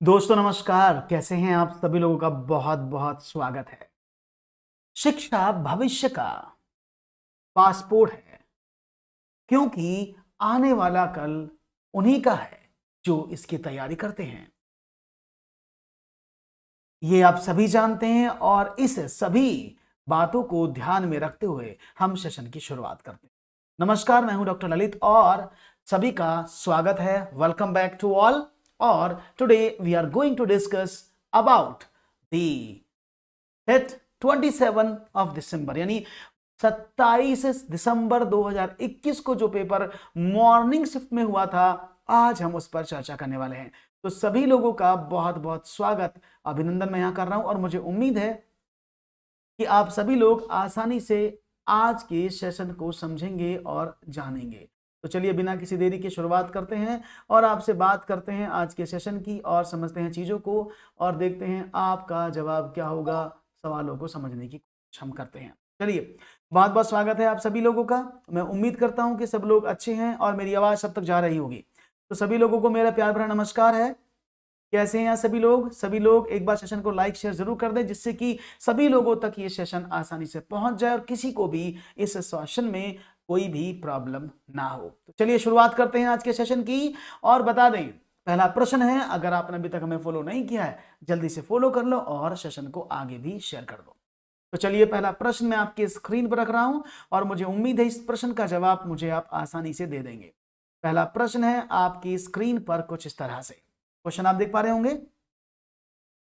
दोस्तों नमस्कार, कैसे हैं आप सभी लोगों का बहुत बहुत स्वागत है। शिक्षा भविष्य का पासपोर्ट है, क्योंकि आने वाला कल उन्हीं का है जो इसकी तैयारी करते हैं। ये आप सभी जानते हैं और इस सभी बातों को ध्यान में रखते हुए हम सेशन की शुरुआत करते हैं। नमस्कार, मैं हूं डॉक्टर ललित और सभी का स्वागत है। Welcome back to all. और today we are going to discuss about the date 27 of December, यानी 27 दिसंबर 2021 को जो पेपर मॉर्निंग शिफ्ट में हुआ था, आज हम उस पर चर्चा करने वाले हैं। तो सभी लोगों का बहुत बहुत स्वागत, अभिनंदन मैं यहां कर रहा हूं और मुझे उम्मीद है कि आप सभी लोग आसानी से आज के सेशन को समझेंगे और जानेंगे। तो चलिए बिना किसी देरी के शुरुआत करते हैं और आपसे बात करते हैं आज के सेशन की और समझते हैं चीज़ों को और देखते हैं आपका जवाब क्या होगा। सवालों को समझने की कोशिश हम करते हैं। चलिए, बहुत बहुत स्वागत है आप सभी लोगों का। मैं उम्मीद करता हूं कि सब लोग अच्छे हैं और मेरी आवाज़ सब तक जा रही होगी। तो सभी लोगों को मेरा प्यार भरा नमस्कार है। कैसे हैं सभी लोग? सभी लोग एक बार सेशन को लाइक शेयर जरूर कर दें, जिससे कि सभी लोगों तक ये सेशन आसानी से पहुंच जाए और किसी को भी इस सेशन में कोई भी प्रॉब्लम ना हो। तो चलिए शुरुआत करते हैं आज के सेशन की और बता दें, पहला प्रश्न है, अगर आपने अभी तक हमें फॉलो नहीं किया है जल्दी से फॉलो कर लो और सेशन को आगे भी शेयर कर दो। तो चलिए, पहला प्रश्न मैं आपके स्क्रीन पर रख रहा हूं और मुझे उम्मीद है इस प्रश्न का जवाब मुझे आप आसानी से दे देंगे। पहला प्रश्न है आपकी स्क्रीन पर कुछ इस तरह से, क्वेश्चन आप देख पा रहे होंगे।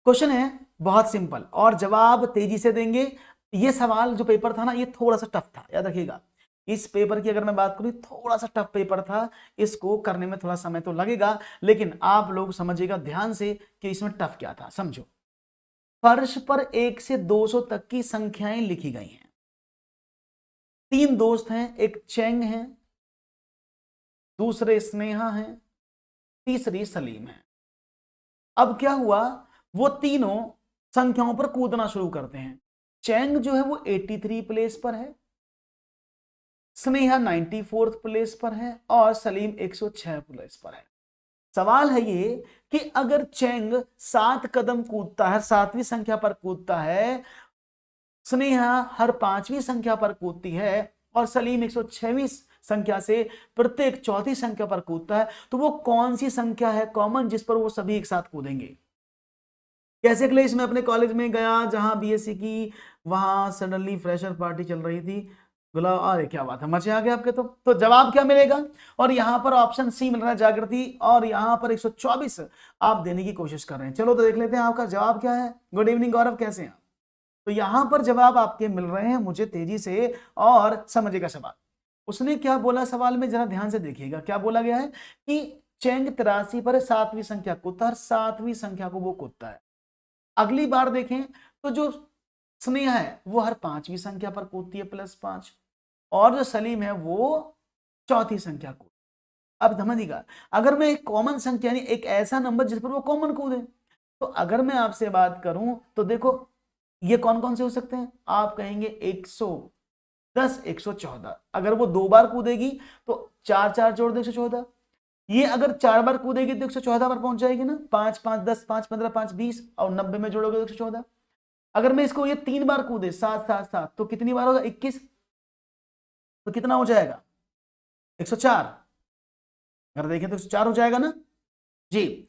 क्वेश्चन है बहुत सिंपल और जवाब तेजी से देंगे। ये सवाल जो पेपर था ना, ये थोड़ा सा टफ था, याद रखिएगा। इस पेपर की अगर मैं बात करूं, थोड़ा सा टफ पेपर था, इसको करने में थोड़ा समय तो लगेगा, लेकिन आप लोग समझिएगा ध्यान से कि इसमें टफ क्या था। समझो, फर्श पर 1 से 200 तक की संख्याएं लिखी गई हैं। 3 दोस्त हैं, एक चेंग है, दूसरे स्नेहा हैं, तीसरी सलीम है। अब क्या हुआ, वो तीनों संख्याओं पर कूदना शुरू करते हैं। चैंग जो है वो 83 प्लेस पर है, स्नेहा 94 प्लेस पर है और सलीम 106 प्लेस पर है। सवाल है ये कि अगर चैंग 7 कदम कूदता है, 7वीं संख्या पर कूदता है, स्नेहा हर 5वीं संख्या पर कूदती है और सलीम 106वीं संख्या से प्रत्येक चौथी संख्या पर कूदता है, तो वो कौन सी संख्या है कॉमन जिस पर वो सभी एक साथ कूदेंगे? कैसे क्लेश, मैं अपने कॉलेज में गया जहां बीएससी की, वहां सडनली फ्रेशर पार्टी चल रही थी, बोला अरे क्या बात है, मजे आ गए आपके। तो जवाब क्या मिलेगा? और यहां पर ऑप्शन सी मिल रहा है जागृति, और यहां पर 124 आप देने की कोशिश कर रहे हैं। चलो तो देख लेते हैं आपका जवाब क्या है। गुड इवनिंग गौरव, कैसे हैं? तो यहां पर जवाब आपके मिल रहे हैं मुझे तेजी से, और समझिएगा सवाल उसने क्या बोला। सवाल में जरा ध्यान से देखिएगा, क्या बोला गया है कि चेंग 83 पर 7वीं संख्या कूदता है, 7वीं संख्या को वो कूदता है। अगली बार देखें तो जो स्नेहा है वो हर 5वीं संख्या पर कूदती है +5, और जो सलीम है वो चौथी संख्या कूद। अब समझिएगा, अगर मैं एक कॉमन संख्या यानी एक ऐसा नंबर जिस पर वो कॉमन कूदे, तो अगर मैं आपसे बात करूं तो देखो ये कौन कौन से हो सकते हैं। आप कहेंगे 110, 114। अगर वो 2 बार कूदेगी तो 4 4 जोड़ दे 114। ये अगर 4 बार कूदेगी तो 114 पर पहुंच जाएगी ना। 5 5 10, 5 15, 5 20 और 90 में जोड़ोगे तो 114। अगर मैं इसको ये 3 बार कूदे 7 7 7, तो कितनी बार होगा? 21। तो कितना हो जाएगा? 104। अगर देखें तो 104 हो जाएगा ना जी।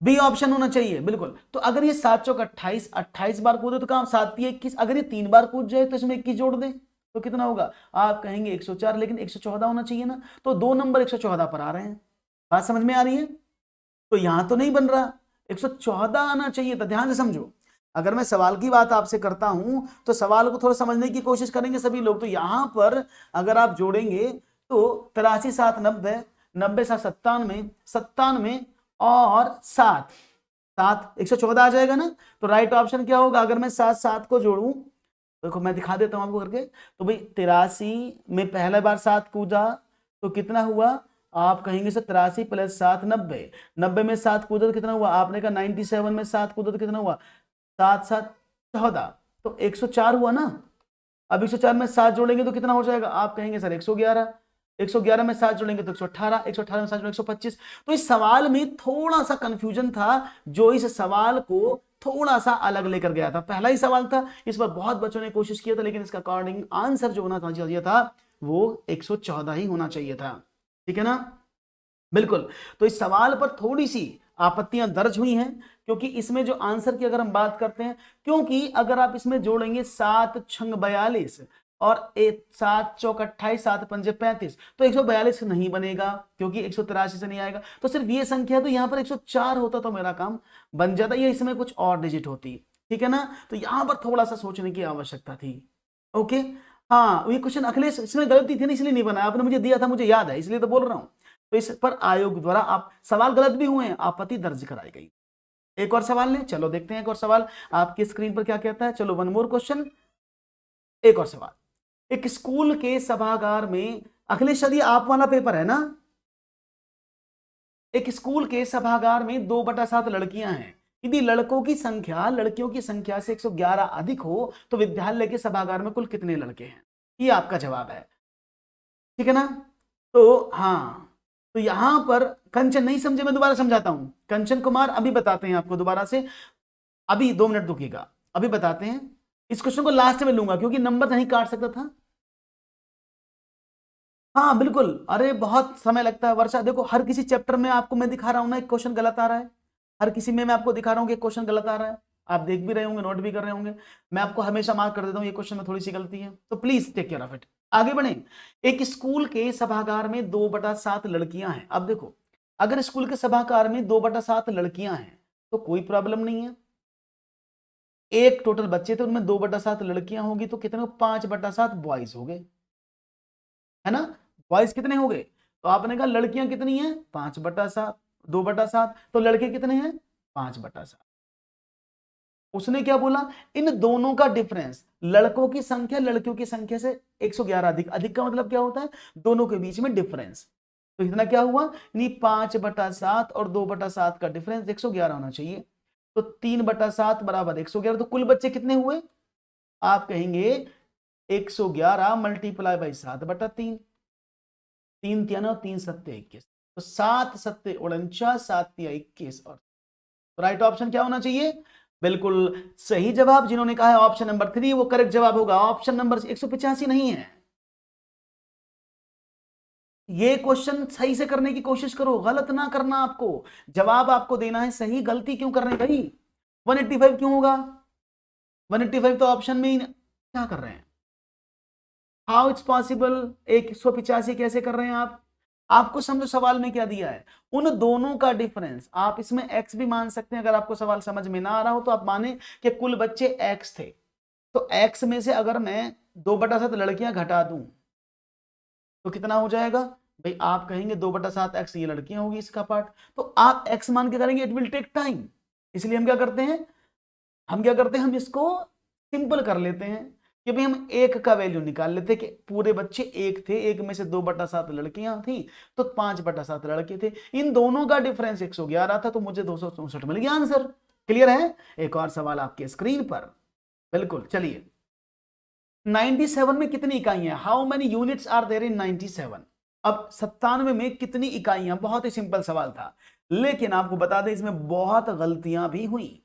बी ऑप्शन होना चाहिए बिल्कुल। तो अगर ये 7 चौक 28, 28 बार कूदे तो कहां 7 21। अगर ये 3 बार कूद जाए तो इसमें 21 जोड़ दे तो कितना होगा? आप कहेंगे 104, लेकिन 114 होना चाहिए ना। तो 2 नंबर 114 पर आ रहे हैं। बात समझ में आ रही है? तो यहां तो नहीं बन रहा, 114 आना चाहिए था। ध्यान से समझो, अगर मैं सवाल की बात आपसे करता हूं तो सवाल को थोड़ा समझने की कोशिश करेंगे सभी लोग। तो यहां पर अगर आप जोड़ेंगे तो 83 7 90, 90 7 97, 97 और 7 7 114 आ जाएगा ना। तो राइट ऑप्शन क्या होगा? अगर मैं 7 7 को जोड़ूं, देखो मैं दिखा देता हूं आपको करके। तो भाई 83 में पहला बार 7 कूदा तो कितना हुआ? आप कहेंगे सर 83 + 7 90। 90 में 7 कूदा तो कितना हुआ? आपने कहा 97 में 7 कूदा तो कितना हुआ? 7 7 14, तो 104 हुआ ना। अब 104 में 7 जोड़ेंगे तो कितना हो जाएगा? आप कहेंगे सर 111। 111 में 7 जोड़ेंगे तो 118, 118 में 7 जोड़ेंगे 125। तो इस सवाल में थोड़ा सा कंफ्यूजन था, जो इस सवाल को थोड़ा सा अलग लेकर गया था। पहला ही सवाल था, इस पर बहुत बच्चों ने कोशिश किया था, लेकिन इसका अकॉर्डिंग आंसर जो होना चाहिए था वो 114 ही होना चाहिए था। ठीक है ना, बिल्कुल। तो इस सवाल पर थोड़ी सी आपत्तियां दर्ज हुई हैं, क्योंकि इसमें जो आंसर की अगर हम बात करते हैं, क्योंकि अगर आप इसमें जोड़ेंगे 7 छंग 42 और 7 चौक 28, 7 पंजे 35, तो 142 नहीं बनेगा, क्योंकि 183 से नहीं आएगा। तो सिर्फ ये संख्या, तो यहां पर 104 होता तो मेरा काम बन जाता, ये इसमें कुछ और डिजिट होती। ठीक है ना, तो यहां पर थोड़ा सा सोचने की आवश्यकता थी। ओके, हाँ, ये क्वेश्चन अखिलेश इसमें गलती थी ना, इसलिए नहीं बना, आपने मुझे दिया था, मुझे याद है, इसलिए तो बोल रहा हूं। तो इस पर आयोग द्वारा आप सवाल गलत भी हुए हैं, आपत्ति दर्ज कराई गई। एक और सवाल लें, चलो देखते हैं एक और सवाल आपकी स्क्रीन पर क्या कहता है। चलो वन मोर क्वेश्चन, एक और सवाल। एक स्कूल के सभागार में, अखिलेश यदि आप वाला पेपर है ना, एक स्कूल के सभागार में 2/7 लड़कियां हैं। यदि लड़कों की संख्या लड़कियों की संख्या से 111 अधिक हो तो विद्यालय के सभागार में कुल कितने लड़के हैं? ये आपका जवाब है। ठीक है ना, तो हाँ, तो यहां पर कंचन नहीं समझे, मैं दोबारा समझाता हूं। कंचन कुमार अभी बताते हैं आपको दोबारा से, अभी 2 मिनट रुकिएगा, अभी बताते हैं। इस क्वेश्चन को लास्ट में लूंगा क्योंकि नंबर नहीं काट सकता था। हाँ बिल्कुल, अरे बहुत समय लगता है वर्षा, देखो हर किसी चैप्टर में आपको मैं दिखा रहा हूं ना, एक क्वेश्चन गलत आ रहा है, हर किसी में मैं आपको दिखा रहा हूं कि एक क्वेश्चन गलत आ रहा है। आप देख भी रहे होंगे, नोट भी कर रहे होंगे, मैं आपको हमेशा मार्क कर देता हूं ये क्वेश्चन में थोड़ी सी गलती है, तो please take care of it. आगे बढ़े। एक स्कूल के सभागार में 2/7 लड़कियां हैं। अब देखो, अगर स्कूल के सभागार में 2/7 लड़कियां हैं तो कोई प्रॉब्लम नहीं है। एक टोटल बच्चे थे, उनमें 2/7 लड़कियां होगी, तो कितने? 5/7 बॉयज हो गए, है ना। बॉयज कितने हो गए? तो आपने कहा लड़कियां कितनी है? 5/7, 2/7, तो लड़के कितने हैं? 5/7। उसने क्या बोला? इन दोनों का डिफरेंस, लड़कों की संख्या लड़कियों की संख्या से 111 अधिक, अधिक का मतलब क्या होता है? दोनों के बीच में डिफरेंस। तो इतना क्या हुआ? यानी 5/7 और 2/7 का डिफरेंस 111 होना चाहिए। तो 3/7 बराबर 111, तो कुल बच्चे कितने हुए? आप कहेंगे 111 मल्टीप्लाई बाई 7/3, 3 3 9 3 7 21, तो 7 7 49, 7 21, और राइट ऑप्शन क्या होना चाहिए? बिल्कुल सही जवाब जिन्होंने कहा है ऑप्शन नंबर 3 वो करेक्ट जवाब होगा। ऑप्शन नंबर 185 नहीं है। ये क्वेश्चन सही से करने की कोशिश करो, गलत ना करना। आपको जवाब आपको देना है सही, गलती क्यों कर रहे हैं भाई? 185 क्यों होगा? 185 तो ऑप्शन में ही क्या कर रहे हैं? How it's possible? 185 कैसे कर रहे हैं आप? आपको समझो सवाल में क्या दिया है, उन दोनों का डिफरेंस। आप इसमें x भी मान सकते हैं, अगर आपको सवाल समझ में ना आ रहा हो तो आप माने कि कुल बच्चे x थे, तो x में से अगर मैं 2/7 लड़कियां घटा दूं तो कितना हो जाएगा भाई? आप कहेंगे 2/7 x ये लड़कियां होगी इसका पार्ट, तो आप x मान के करेंगे, इट विल टेक टाइम। इसलिए हम क्या करते हैं, हम इसको सिंपल कर लेते हैं कि भाई हम एक का वैल्यू निकाल लेते कि पूरे बच्चे एक थे, एक में से 2/7 लड़कियां थी, तो 5/7 लड़के थे। इन दोनों का डिफरेंस 111 था, तो मुझे 264 मिल गया आंसर। क्लियर है? एक और सवाल आपके स्क्रीन पर, बिल्कुल। चलिए, 97 में कितनी इकाइयां? How many units are there in 97? अब 97 में कितनी इकाइयां? बहुत ही सिंपल सवाल था, लेकिन आपको बता दें इसमें बहुत गलतियां भी हुई।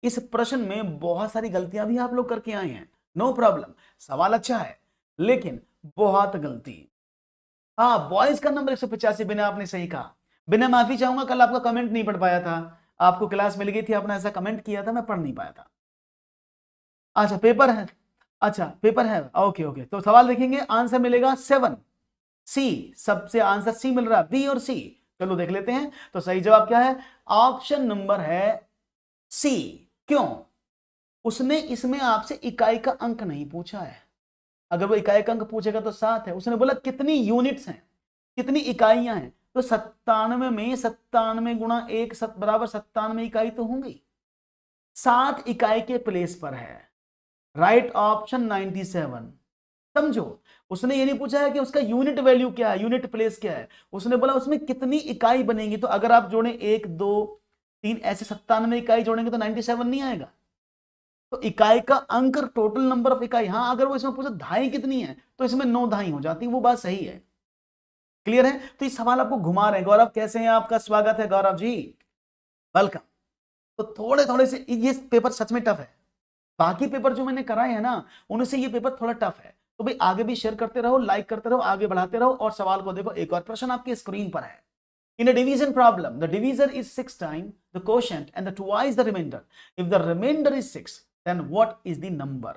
इस प्रश्न में बहुत सारी गलतियां भी आप लोग करके आए हैं, नो प्रॉब्लम, सवाल अच्छा है, लेकिन बहुत गलती। हाँ, बॉयज का नंबर 185, बिना आपने सही कहा। बिना माफी चाहूंगा, कल आपका कमेंट नहीं पढ़ पाया था, आपको क्लास मिल गई थी, आपने ऐसा कमेंट किया था, मैं पढ़ नहीं पाया था। अच्छा पेपर है, अच्छा पेपर है, ओके ओके। तो सवाल देखेंगे, आंसर मिलेगा 7 सी, सबसे आंसर सी मिल रहा है, बी और सी। चलो देख लेते हैं, तो सही जवाब क्या है? ऑप्शन नंबर है सी। क्यों? उसने इसमें आपसे इकाई का अंक नहीं पूछा है, अगर वो इकाई का अंक पूछेगा तो 7 है। उसने बोला कितनी यूनिट्स हैं, कितनी इकाइयां हैं, तो 97 में 97 गुणा 1 बराबर 97 इकाई तो होंगी, 7 इकाई के प्लेस पर है। Right option 97। समझो, उसने ये नहीं पूछा है कि उसका यूनिट वैल्यू क्या है, यूनिट प्लेस क्या है, उसने बोला उसमें कितनी इकाई बनेगी। तो अगर आप जोड़े 1 2 3 ऐसे 97 इकाई जोड़ेंगे तो 97 नहीं आएगा। तो इकाई का अंक, टोटल नंबर ऑफ इकाई। हाँ, अगर वो इसमें पूछा धाई कितनी है तो इसमें 9 धाई हो जाती, वो बात सही है। क्लियर है? तो ये सवाल आपको घुमा रहे हैं। गौरव कैसे हैं? आपका स्वागत है गौरव जी, वेलकम। तो थोड़े थोड़े से ये पेपर सच में टफ है, बाकी पेपर जो मैंने कराए हैं ना उनसे ये पेपर थोड़ा टफ है। तो भाई आगे भी शेयर करते रहो, लाइक करते रहो, आगे बढ़ाते रहो और सवाल को देखो। एक और प्रश्न आपकी स्क्रीन पर है। In a division problem, the divisor is 6 times the quotient and the twice the remainder. If the remainder is 6, then what is the number?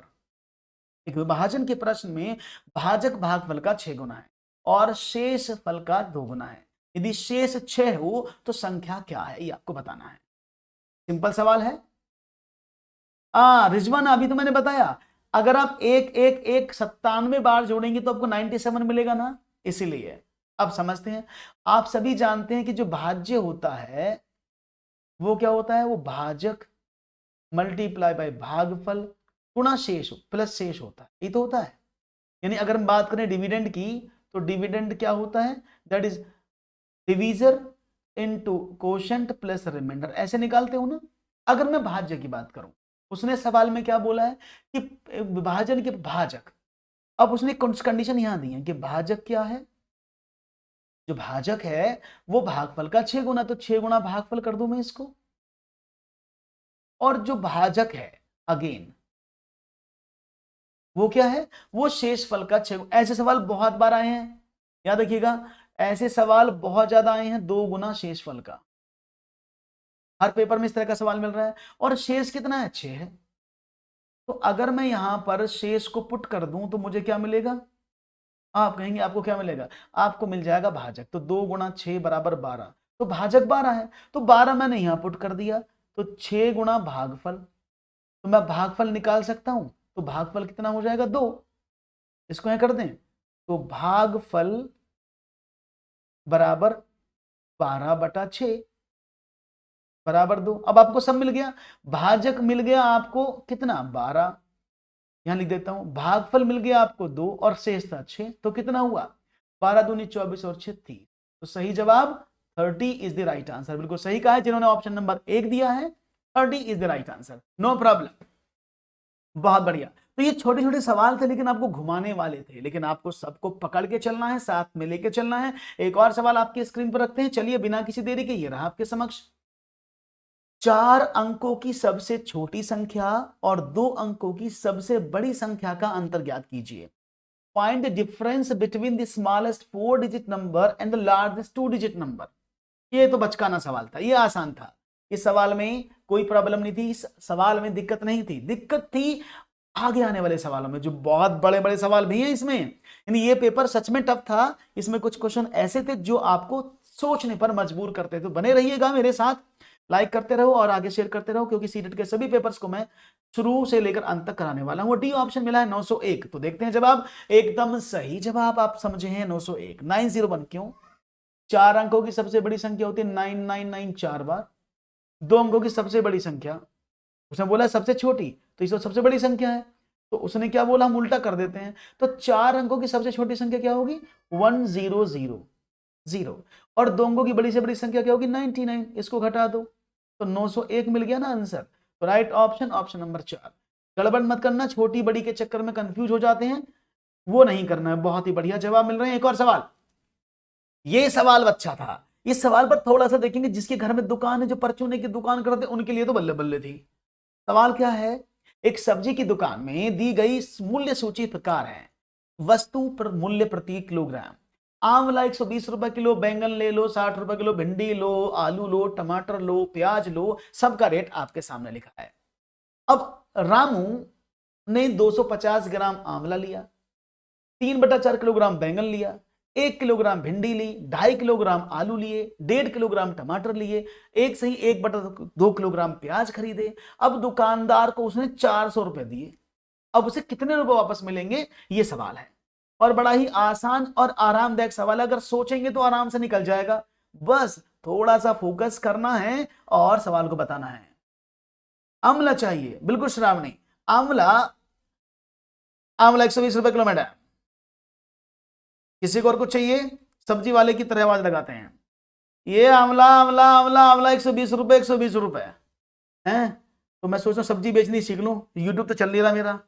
एक विभाजन के प्रश्न में भाजक भागफल का 6 गुना है और शेष फल का 2 गुना है। यदि शेष 6 हो तो संख्या क्या है, ये आपको बताना है। सिंपल सवाल है। रिजवान अभी तो मैंने बताया, अगर आप एक एक एक 97 बार जोड़ेंगे तो आपको 97 मिलेगा ना, इसीलिए। अब समझते हैं। आप सभी जानते हैं कि जो भाज्य होता है वो क्या होता है, वो भाजक मल्टीप्लाई बाय भागफल गुणा शेष प्लस शेष होता है, ये तो होता है। यानी अगर हम बात करें डिविडेंड की तो डिविडेंड क्या होता है, that is divisor into quotient plus remainder, ऐसे निकालते हो ना। अगर मैं भाज्य की बात करूं, उसने सवाल में क्या बोला है कि विभाजन के भाजक, अब उसने कंडीशन यहां दी है कि भाजक क्या है, जो भाजक है वो भागफल का 6 गुना, तो 6 गुना भागफल कर दूं मैं इसको, और जो भाजक है अगेन वो क्या है, वो शेष फल का 6। ऐसे सवाल बहुत बार आए हैं, याद रखिएगा, ऐसे सवाल बहुत ज्यादा आए हैं। 2 गुना शेष फल का, हर पेपर में इस तरह का सवाल मिल रहा है। और शेष कितना है, 6 है। तो अगर मैं यहां पर शेष को पुट कर दूं तो मुझे क्या मिलेगा, आप कहेंगे आपको क्या मिलेगा, आपको मिल जाएगा भाजक। तो 2 गुणा 6 बराबर 12, तो भाजक 12 है, तो 12 मैंने यहां पुट कर दिया, तो 6 गुणा भागफल, तो मैं भागफल निकाल सकता हूं। तो भागफल कितना हो जाएगा, 2। इसको यहां कर दें तो भागफल बराबर 12/6 बराबर 2। अब आपको सब मिल गया, भाजक मिल गया आपको कितना, 12, यहां लिख देता हूं। भागफल मिल गया आपको 2 और शेष था 6, तो कितना हुआ, 12 दूनी 24 और 6 30। तो सही जवाब 30 इज द राइट आंसर। बिल्कुल सही कहा है जिन्होंने ऑप्शन नंबर 1 दिया है, 30 is the right answer, no problem. बहुत बढ़िया। तो ये छोटे छोटे सवाल थे लेकिन आपको घुमाने वाले थे, लेकिन आपको सबको पकड़ के चलना है, साथ में लेके चलना है। एक और सवाल आपकी स्क्रीन पर रखते हैं, चलिए बिना किसी देरी के, ये रहा आपके समक्ष। 4 अंकों की सबसे छोटी संख्या और 2 अंकों की सबसे बड़ी संख्या का अंतर ज्ञात कीजिए। Find the difference between the smallest 4 digit number and the largest 2 digit number. ये तो बचकाना सवाल था, ये आसान था। इस सवाल में कोई प्रॉब्लम नहीं थी, इस सवाल में दिक्कत नहीं थी। दिक्कत थी आगे आने वाले सवालों में, जो बहुत बड़े बड़े सवाल भी हैं इसमें। यानी ये पेपर सच में टफ था। इसमें कुछ क्वेश्चन ऐसे थे जो आपको सोचने पर मजबूर करते थे। तो बने रहिएगा मेरे साथ, लाइक करते रहो और आगे शेयर करते रहो, क्योंकि सीटेट के सभी पेपर्स को मैं शुरू से लेकर अंत तक कराने वाला हूं। डी ऑप्शन मिला है 901। तो देखते हैं जवाब। एकदम सही जवाब आप समझे हैं, 901, 901। क्यों? 4 अंकों की सबसे बड़ी संख्या होती है 999 4 बार। 2 अंकों की सबसे बड़ी संख्या, उसने बोला सबसे छोटी, तो इस सबसे बड़ी संख्या है, तो उसने क्या बोला, हम उल्टा कर देते हैं। तो 4 अंकों की सबसे छोटी संख्या क्या होगी, 1000, और 2 अंकों की बड़ी से बड़ी संख्या क्या होगी, 99। इसको घटा दो तो 901 मिल गया ना आंसर। तो राइट ऑप्शन, ऑप्शन नंबर 4। गड़बड़ मत करना, छोटी बड़ी के चक्कर में कंफ्यूज हो जाते हैं, वो नहीं करना है। बहुत ही बढ़िया जवाब मिल रहे हैं। एक और सवाल, ये सवाल अच्छा था। इस सवाल पर थोड़ा सा देखेंगे, जिसके घर में दुकान है, जो परचूने की दुकान करते उनके लिए तो बल्ले बल्ले थी। सवाल क्या है, एक सब्जी की दुकान में दी गई मूल्य सूची प्रकार है। वस्तु पर मूल्य प्रति किलोग्राम, आंवला 120 रुपए किलो, बैंगन ले लो 60 रुपए किलो, भिंडी लो, आलू लो, टमाटर लो, प्याज लो, सबका रेट आपके सामने लिखा है। अब रामू ने 250 ग्राम आंवला लिया, 3/4 किलोग्राम बैंगन लिया, 1 किलोग्राम भिंडी ली, 2.5 किलोग्राम आलू लिए, 1.5 किलोग्राम टमाटर लिए, 1/2 किलोग्राम प्याज खरीदे। अब दुकानदार को उसने 400 रुपए दिए। अब उसे कितने रुपए वापस मिलेंगे, ये सवाल है। और बड़ा ही आसान और आरामदायक सवाल है, अगर सोचेंगे तो आराम से निकल जाएगा। बस थोड़ा सा फोकस करना है और सवाल को बताना है। आंवला चाहिए, बिल्कुल श्रावणी, आंवला 120 रुपए किलो मैडम। किसी को और कुछ चाहिए, सब्जी वाले की तरह आवाज लगाते हैं, ये आंवला आंवला आंवला आंवला 120 रुपए, 120 रुपए है। तो मैं सोच रहा हूँ सब्जी बेचनी सीख लूं, यूट्यूब तो चल नहीं रहा मेरा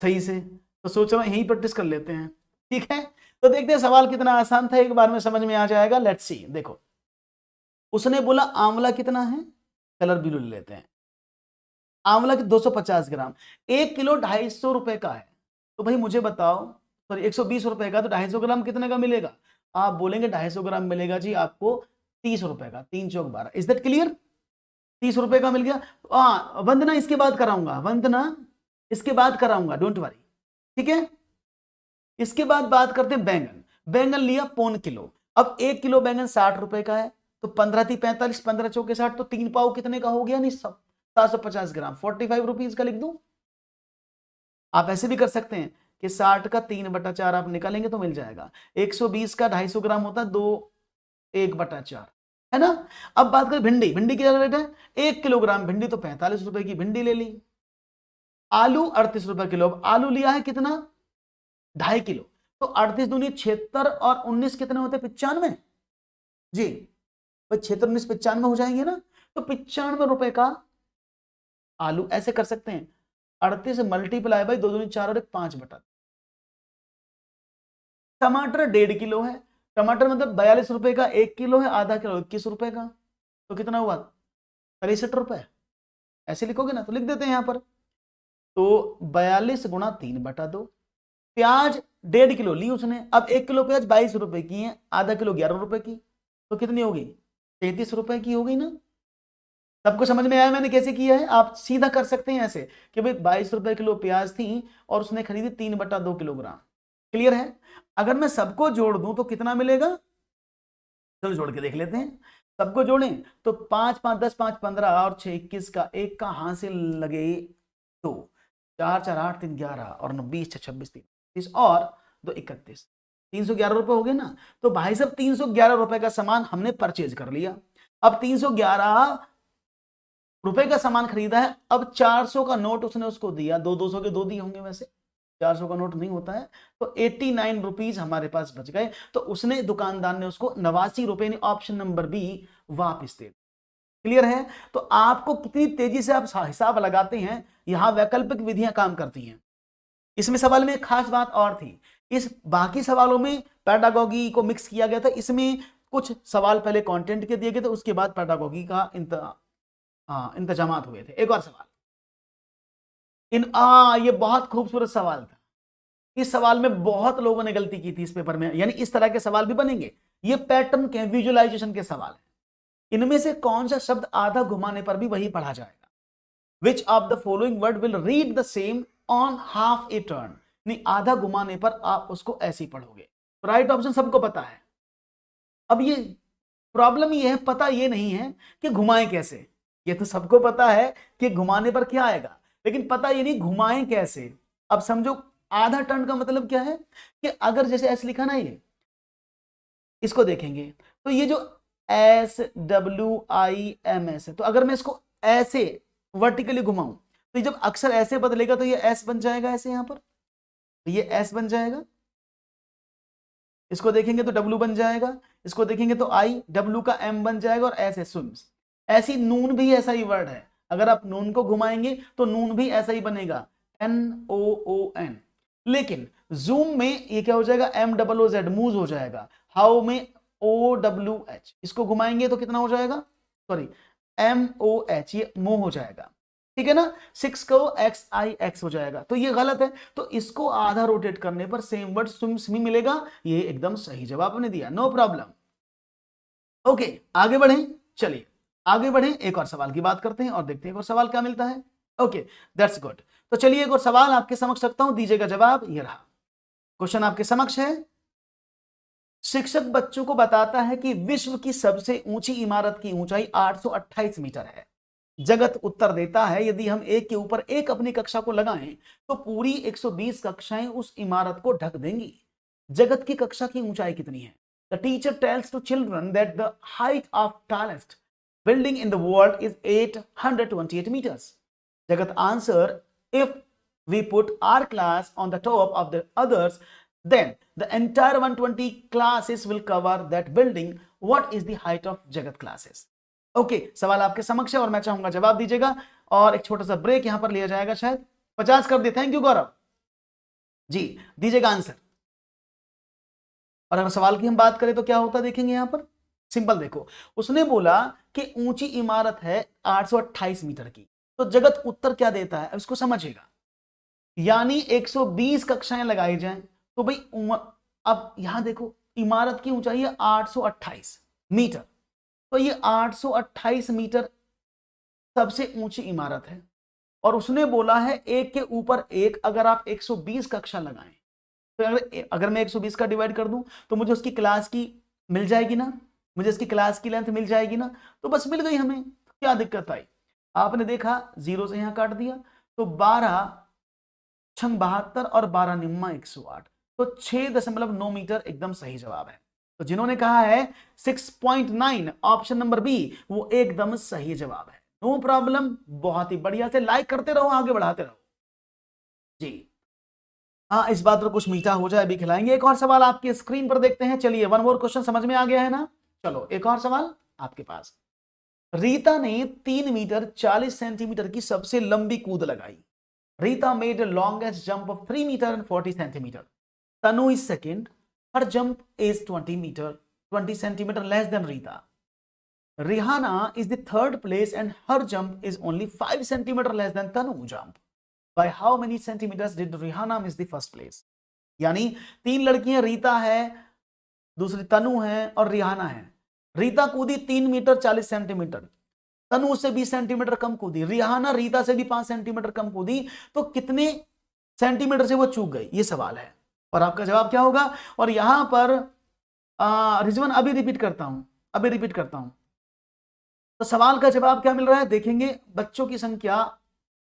सही से, तो सोच रहा हूँ यहीं प्रैक्टिस कर लेते हैं। ठीक है, तो देखते हैं सवाल कितना आसान था, एक बार में समझ में आ जाएगा। Let's see. देखो उसने बोला आंवला कितना है, कलर ब्लू ले लेते हैं। आंवला की 250 ग्राम, 1 किलो 250 रुपए का है। तो भाई मुझे बताओ, सॉरी 120 रुपए का, तो 250 ग्राम कितने का मिलेगा? आप बोलेंगे 250 ग्राम मिलेगा जी आपको 30 रुपए का, 3 चौक 12। Is that clear? 30 रुपए का मिल गया। वंदना इसके बाद कराऊंगा, वंदना इसके बाद कराऊंगा, डोंट वरी, ठीक है। इसके बाद बात करते हैं बैंगन। बैंगन लिया 1.25 किलो। अब 1 किलो बैंगन 60 रुपए का है, तो 15 × 45, 15 चौके 60, तो 3 पाव कितने का हो गया? नहीं, 750 ग्राम, 45 रुपीज का लिख दूं। आप ऐसे भी कर सकते हैं कि 60 का 3/4 आप निकालेंगे तो मिल जाएगा। 120 का 250 ग्राम होता है 2/1/4, है ना। अब बात करें भिंडी। भिंडी की क्या रेट है? 1 किलोग्राम भिंडी तो 45 रुपए की भिंडी ले ली। आलू 38 रुपए किलो। अब आलू लिया है कितना? 2.5 किलो। तो 38 दूनी 76 और 19 कितने होते? 95 जी। 76 19 95 हो जाएंगे ना। तो 95 रुपए का आलू। ऐसे कर सकते हैं 38 मल्टीप्लाई बाई 2 दूनी 4 और 1 5/। टमाटर 1.5 किलो है। टमाटर मतलब 42 रुपए का 1 किलो है, आधा किलो 21 रुपए का, तो कितना हुआ? 63 रुपए। ऐसे लिखोगे ना, तो लिख देते हैं यहां पर। तो 42 गुणा 3/2। प्याज 1.5 किलो ली उसने। अब 1 किलो प्याज 22 रुपए की है, आधा किलो 11 रुपए की, तो कितनी होगी? 33 रुपए की हो गई ना। सबको समझ में आया मैंने कैसे किया है? आप सीधा कर सकते हैं ऐसे कि भाई 22 रुपए किलो प्याज थी और उसने खरीदी 3/2 किलोग्राम। क्लियर है? अगर मैं सबको जोड़ दूं तो कितना मिलेगा? चलो जोड़ के देख लेते हैं। सबको जोड़ें तो 5 5 10 5 15 और 6 21 का एक का हाथ से लगे 2, 4 4 8 3 11 और 9 20 6 26 3 30 और 2 31, 311 रुपए हो गए ना। तो भाई साहब 311 रुपए का सामान हमने परचेज कर लिया। अब 311 रुपए का सामान खरीदा है। अब 400 का नोट उसने उसको दिया, 200 के 2 दिए होंगे, वैसे 400 का नोट नहीं होता है। तो 89 रुपीज हमारे पास बच गए। तो उसने, दुकानदार ने उसको 89 रुपए, ऑप्शन नंबर बी, वापिस दे। क्लियर है? तो आपको कितनी तेजी से आप हिसाब लगाते हैं, यहां वैकल्पिक विधियां काम करती हैं। इसमें सवाल में एक खास बात और थी, इस बाकी सवालों में पैडागोगी को मिक्स किया गया था। इसमें कुछ सवाल पहले कंटेंट के दिए गए थे, उसके बाद पैडागोगी का इंतजामात हुए थे। एक और सवाल ये बहुत खूबसूरत सवाल था। इस सवाल में बहुत लोगों ने गलती की थी इस पेपर में, यानी इस तरह के सवाल भी बनेंगे। ये पैटर्न के विजुअलाइजेशन के सवाल है। इनमें से कौन सा शब्द आधा घुमाने पर भी वही पढ़ा जाएगा? विच of the following word will read the same on half A turn? नहीं, आधा घुमाने पर आप उसको ऐसे ही पढ़ोगे। राइट ऑप्शन सबको पता है। अब ये प्रॉब्लम ये है, पता ये नहीं है कि घुमाएं कैसे। ये तो सबको पता है कि घुमाने पर क्या आएगा, लेकिन पता ये नहीं घुमाएं कैसे। अब समझो आधा टर्न का मतलब क्या है कि अगर जैसे ऐसे लिखा ना, ये इसको देखेंगे तो ये जो SWIMS है, तो अगर मैं इसको ऐसे वर्टिकली घुमाऊं तो ये जब अक्षर ऐसे बदलेगा तो ये S बन जाएगा, ऐसे यहां पर तो ये S बन जाएगा। इसको देखेंगे तो W बन जाएगा, इसको देखेंगे तो I, W का M बन जाएगा और ऐसे स्विम्स। ऐसी नून भी ऐसा ही वर्ड है, अगर आप नून को घुमाएंगे तो नून भी ऐसा ही बनेगा, NOON। लेकिन जूम में ये क्या हो जाएगा? MOOZ, मूज हो जाएगा। हाउ में OWH, इसको घुमाएंगे तो कितना हो जाएगा? सॉरी, MOH, ये मो हो जाएगा, ठीक है ना। 6 को XIX हो जाएगा, तो ये गलत है। तो इसको आधा रोटेट करने पर सेम वर्ड स्विम्स भी मिलेगा। ये एकदम सही जवाब ने दिया, नो प्रॉब्लम। ओके, आगे बढ़े। चलिए आगे बढ़े, एक और सवाल की बात करते हैं और देखते हैं एक और सवाल क्या मिलता है। Okay, that's good. तो चलिए एक और सवाल आपके समक्ष रखता हूं, दीजिएगा जवाब। ये रहा क्वेश्चन आपके समक्ष है। शिक्षक बच्चों को बताता है कि विश्व की सबसे ऊंची इमारत की ऊंचाई 828 मीटर है। जगत उत्तर देता है, यदि हम एक के ऊपर एक अपनी कक्षा को लगाएं तो पूरी 120 कक्षाएं उस इमारत को ढक देंगी। जगत की कक्षा की ऊंचाई कितनी है? The teacher tells to children that the height of tallest building in the world is 828 meters. Jagat answer, if we put our class on the top of the others, then the entire 120 classes will cover that building. What is the height of Jagat classes? Okay, सवाल आपके समक्ष है और मैं चाहूंगा जवाब दीजिएगा। और एक छोटा सा ब्रेक यहां पर लिया जाएगा, शायद 50 कर दे। थैंक यू गौरव जी, दीजिएगा आंसर। और अगर सवाल की हम बात करें तो क्या होता है देखेंगे यहां पर, सिंपल देखो, उसने बोला कि ऊंची इमारत है 828 मीटर की, तो जगत उत्तर क्या देता है, अब इसको समझिएगा, यानी 120 कक्षाएं लगाई जाएं, तो भाई अब यहां देखो इमारत की ऊंचाई है 828 मीटर, तो ये 828 मीटर सबसे ऊंची इमारत है, और उसने बोला है एक के ऊपर एक अगर आप 120 कक्षा लगाएं, तो अगर मैं 120 का डिवाइड कर दूं तो मुझे उसकी क्लास की मिल जाएगी ना, मुझे इसकी क्लास की लेंथ मिल जाएगी ना, तो बस मिल गई हमें, क्या दिक्कत आई, आपने देखा जीरो से यहां काट दिया, तो 12 छंग 72 और 12 निम्मा 108, तो 6.9 मीटर एकदम सही जवाब है। तो जिन्होंने कहा है 6.9 ऑप्शन नंबर बी, वो एकदम सही जवाब है, नो प्रॉब्लम, बहुत ही बढ़िया से लाइक करते रहो, आगे बढ़ाते रहो जी। हाँ, इस बात पर कुछ मीठा हो जाए अभी खिलाएंगे। एक और सवाल आपकी स्क्रीन पर देखते हैं, चलिए वन मोर क्वेश्चन, समझ में आ गया है ना, चलो एक और सवाल आपके पास। रीता ने 3 मीटर 40 सेंटीमीटर की सबसे लंबी कूद लगाई। Rita made the longest jump of 3 metre and 40 centimetre. Tanu is second, her jump is 20 centimetre less than Rita. Rihanna is the third place and her jump is only 5 centimeter less than Tanu jump. By how many centimeters did Rihanna miss the first place? यानी 3 लड़कियां, रीता है, दूसरी तनु है और Rihanna है। रीता कूदी 3 metre 40 centimetre, तनु उससे 20 centimetre कम कूदी, रिहाना रीता से भी 5 सेंटीमीटर कम कूदी, तो कितने सेंटीमीटर से वो चूक गई, ये सवाल है, और आपका जवाब क्या होगा। और यहां पर रिजवान अभी रिपीट करता हूं, तो सवाल का जवाब क्या मिल रहा है देखेंगे, बच्चों की संख्या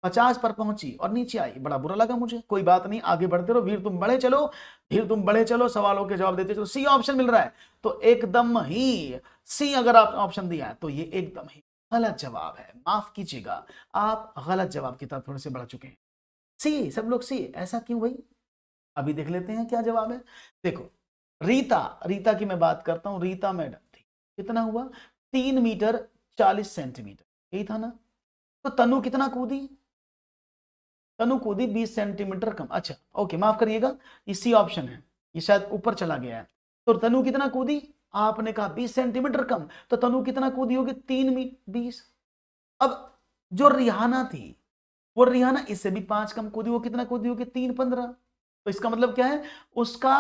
50 पर पहुंची और नीचे आई, बड़ा बुरा लगा मुझे, कोई बात नहीं, आगे बढ़ते रहो, वीर तुम बढ़े चलो, वीर तुम बढ़े चलो, सवालों के जवाब देते चलो। सी ऑप्शन मिल रहा है, तो एकदम ही सी अगर आप ऑप्शन दिया है तो ये एकदम ही गलत जवाब है, माफ कीजिएगा, आप गलत जवाब की तरफ थोड़े से बढ़ चुके हैं। सी, सब लोग सी, ऐसा क्यों भाई, अभी देख लेते हैं क्या जवाब है। देखो रीता की मैं बात करता हूं, रीता मैडम थी, कितना हुआ 3 मीटर 40 सेंटीमीटर, यही था ना। तो तनु कितना कूदी, तनु कूदी 20 सेंटीमीटर कम, अच्छा ओके माफ करिएगा, इसी ऑप्शन है, ये शायद ऊपर चला गया है। तो तनु कितना कूदी, आपने कहा 20 सेंटीमीटर कम, तो तनु कितना कूदी होगी 3 मीटर 20। अब जो रिहाना थी, वो रिहाना इससे भी 5 कम कूदी, वो कितना कूदी होगी 3.15, तो इसका मतलब क्या है, उसका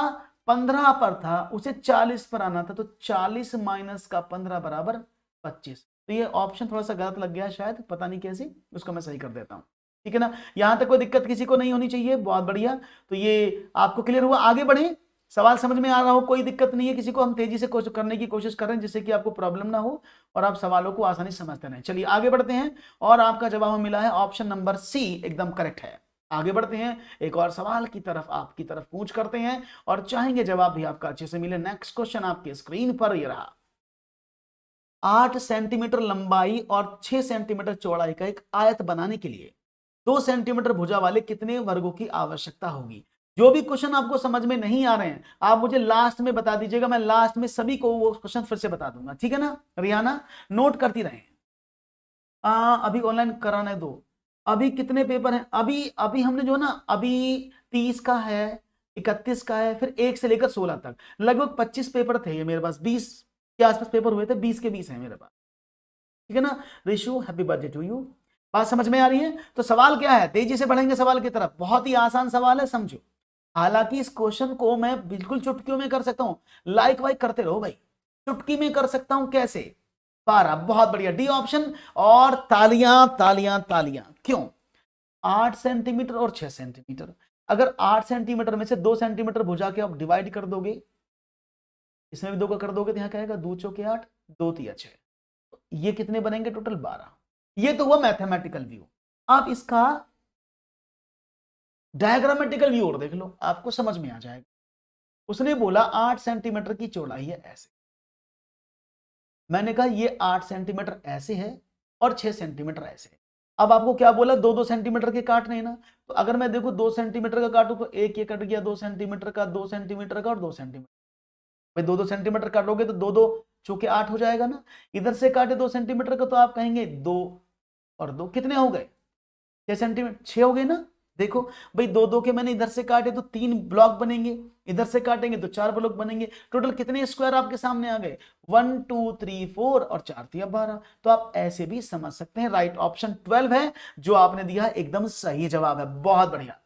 15 पर था, उसे 40 पर आना था, तो 40 माइनस का 15 बराबर 25। तो ये ऑप्शन थोड़ा सा गलत लग गया शायद, पता नहीं कैसे, उसको मैं सही कर देता हूं, ठीक है ना। यहां तक कोई दिक्कत किसी को नहीं होनी चाहिए, बहुत बढ़िया, तो ये आपको क्लियर हुआ, आगे बढ़े, सवाल समझ में आ रहा हो, कोई दिक्कत नहीं है किसी को, हम तेजी से करने की कोशिश कर रहे हैं जिससे कि आपको प्रॉब्लम ना हो और आप सवालों को आसानी से समझते रहें। चलिए आगे बढ़ते हैं, और आपका जवाब मिला है ऑप्शन नंबर सी, एकदम करेक्ट है। आगे बढ़ते हैं, एक और सवाल की तरफ आपकी तरफ पूछ करते हैं, और चाहेंगे जवाब भी आपका अच्छे से मिले। नेक्स्ट क्वेश्चन आपके स्क्रीन पर ये रहा, 8 सेंटीमीटर लंबाई और 6 सेंटीमीटर चौड़ाई का एक आयत बनाने के लिए 2 सेंटीमीटर भुजा वाले कितने वर्गों की आवश्यकता होगी। जो भी क्वेश्चन आपको समझ में नहीं आ रहे हैं, आप मुझे लास्ट में बता दीजिएगा, मैं लास्ट में सभी को वो क्वेश्चन फिर से बता दूंगा, ठीक है ना। रियाना नोट करती रहें, अभी ऑनलाइन कराने दो। अभी कितने पेपर हैं, अभी अभी हमने जो ना, अभी 30 का है, 31 का है, फिर 1 से लेकर 16 तक, लगभग 25 पेपर थे ये मेरे पास, 20 के आसपास पेपर हुए थे, 20 के 20 है मेरे पास, ठीक है ना। Rishu happy birthday to you, बात समझ में आ रही है। तो सवाल क्या है, तेजी से बढ़ेंगे सवाल की तरफ, बहुत ही आसान सवाल है, समझो। हालांकि इस क्वेश्चन को मैं बिल्कुल चुटकियों में कर सकता हूं, लाइक वाइक करते रहो भाई, चुटकी में कर सकता हूं कैसे, 12, बहुत बढ़िया, डी ऑप्शन, और तालियां तालियां तालियां, क्यों, 8 सेंटीमीटर और 6 सेंटीमीटर, अगर 8 सेंटीमीटर में से 2 सेंटीमीटर भुजा के आप डिवाइड कर दोगे, इसमें भी 2 का कर दोगे तो यहां क्या आएगा, 2 चौके 8, 2 तिया 6, ये कितने बनेंगे टोटल 12। ये तो हुआ मैथमेटिकल व्यू, आप इसका डायग्रामेटिकल व्यू और देख लो, आपको समझ में आ जाएगा। उसने बोला 8 सेंटीमीटर की चौड़ाई है ऐसे, मैंने कहा ये 8 सेंटीमीटर ऐसे है और 6 सेंटीमीटर ऐसे। अब आपको क्या बोला, 2-2 सेंटीमीटर के काटने हैं ना, तो अगर मैं देखो 2 सेंटीमीटर का काटू तो एक ये कट गया 2 सेंटीमीटर का, 2 सेंटीमीटर का और 2 सेंटीमीटर, भाई 2-2 सेंटीमीटर काटोगे तो 2-2 चौके 8 हो जाएगा ना। इधर से काटे 2 सेंटीमीटर का तो आप कहेंगे 2 और 2 कितने हो गए, 6 सेंटीमीटर, 6 हो गए ना। देखो भाई 2-2 के मैंने इधर से काटे तो 3 ब्लॉक बनेंगे, इधर से काटेंगे तो 4 ब्लॉक बनेंगे। टोटल कितने स्क्वायर आपके सामने आ गए? 1 2 3 4 और 4 3 12। तो आप ऐसे भी समझ सकते हैं। राइट ऑप्शन 12 है जो आपने दिया, एकदम सही जवाब है। बहुत बढ़िया।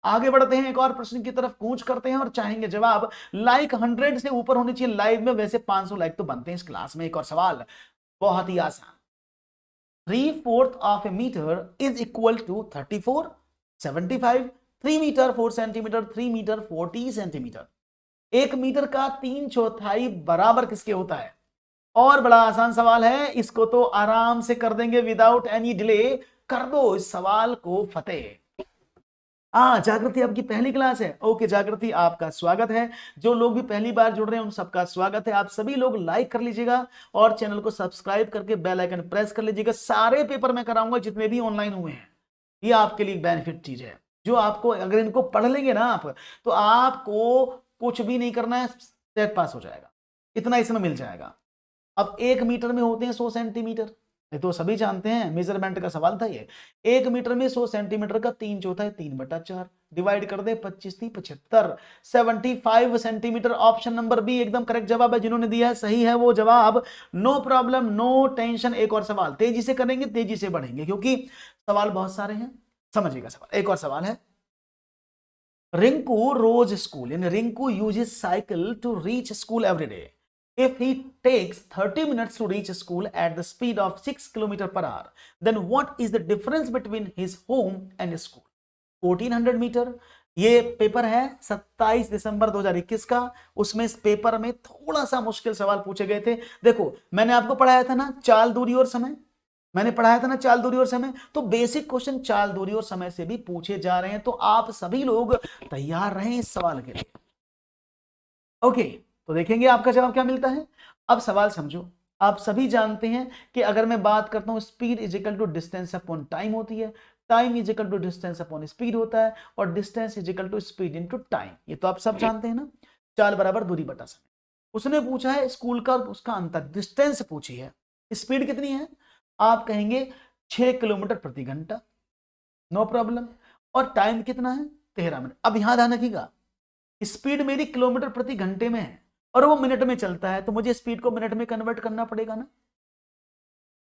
आगे बढ़ते हैं, एक और प्रश्न की तरफ कूच करते हैं और चाहेंगे जवाब। लाइक 100 से ऊपर होनी चाहिए लाइव में, वैसे 500 लाइक तो बनते हैं इस क्लास में। एक और सवाल बहुत ही आसान। 3/4 of a metre is equal to 34, 75, 3 metre 4 centimetre, 3 metre 40 centimetre. 1 metre का 3/4 बराबर किसके होता है? और बड़ा आसान सवाल है, इसको तो आराम से कर देंगे विदाउट एनी डिले। कर दो इस सवाल को फतेह। जागृति आपकी पहली क्लास है। ओके जागृति, आपका स्वागत है। जो लोग भी पहली बार जुड़ रहे हैं उन सबका स्वागत है। आप सभी लोग लाइक कर लीजिएगा और चैनल को सब्सक्राइब करके बेल आइकन प्रेस कर लीजिएगा। सारे पेपर मैं कराऊंगा जितने भी ऑनलाइन हुए हैं। ये आपके लिए बेनिफिट चीज है, जो आपको अगर इनको पढ़ लेंगे ना आप, तो आपको कुछ भी नहीं करना है, सेट पास हो जाएगा। इतना इसमें मिल जाएगा। अब 1 मीटर में होते हैं 100 सेंटीमीटर, ये तो सभी जानते हैं, मेजरमेंट का सवाल था ये। 1 मीटर में 100 सेंटीमीटर का 3/4 3/4 डिवाइड कर दे 25 3 75, 75 सेंटीमीटर। ऑप्शन नंबर बी एकदम करेक्ट जवाब है। जिन्होंने दिया है सही है वो जवाब। No problem, no tension. एक और सवाल तेजी से करेंगे, तेजी से बढ़ेंगे क्योंकि सवाल बहुत सारे हैं। समझिएगा सवाल। एक और सवाल है। रिंकू रोज स्कूल, यानी Rinku uses cycle to reach school every day. If he takes 30 minutes to reach school at the speed of 6 km per hour, then what is the difference between his home and school? 1400 metre. ये paper है 27 दिसंबर 2021 का। उसमें इस paper में थोड़ा सा मुश्किल सवाल पूछे गए थे। देखो मैंने आपको पढ़ाया था ना चाल, दूरी और समय, चाल दूरी और समय। तो बेसिक क्वेश्चन चाल दूरी और समय से भी पूछे जा रहे हैं, तो आप सभी लोग तैयार रहें इस सवाल के लिए। ओके तो देखेंगे आपका जवाब क्या मिलता है। अब सवाल समझो। आप सभी जानते हैं कि अगर मैं बात करता हूं speed is equal to distance upon time होती है, time is equal to distance upon speed होता है, और distance is equal to speed into time. ये तो आप सब जानते हैं ना, चाल बराबर दूरी बटा समय। उसने पूछा है स्कूल का, उसका अंतर डिस्टेंस पूछी है। स्पीड कितनी है? आप कहेंगे 6 किलोमीटर प्रति घंटा, नो प्रॉब्लम। और टाइम कितना है? 13 मिनट। अब यहां ध्यान रखिएगा, स्पीड मेरी किलोमीटर प्रति घंटे में है और वो मिनट में चलता है, तो मुझे स्पीड को मिनट में कन्वर्ट करना पड़ेगा ना,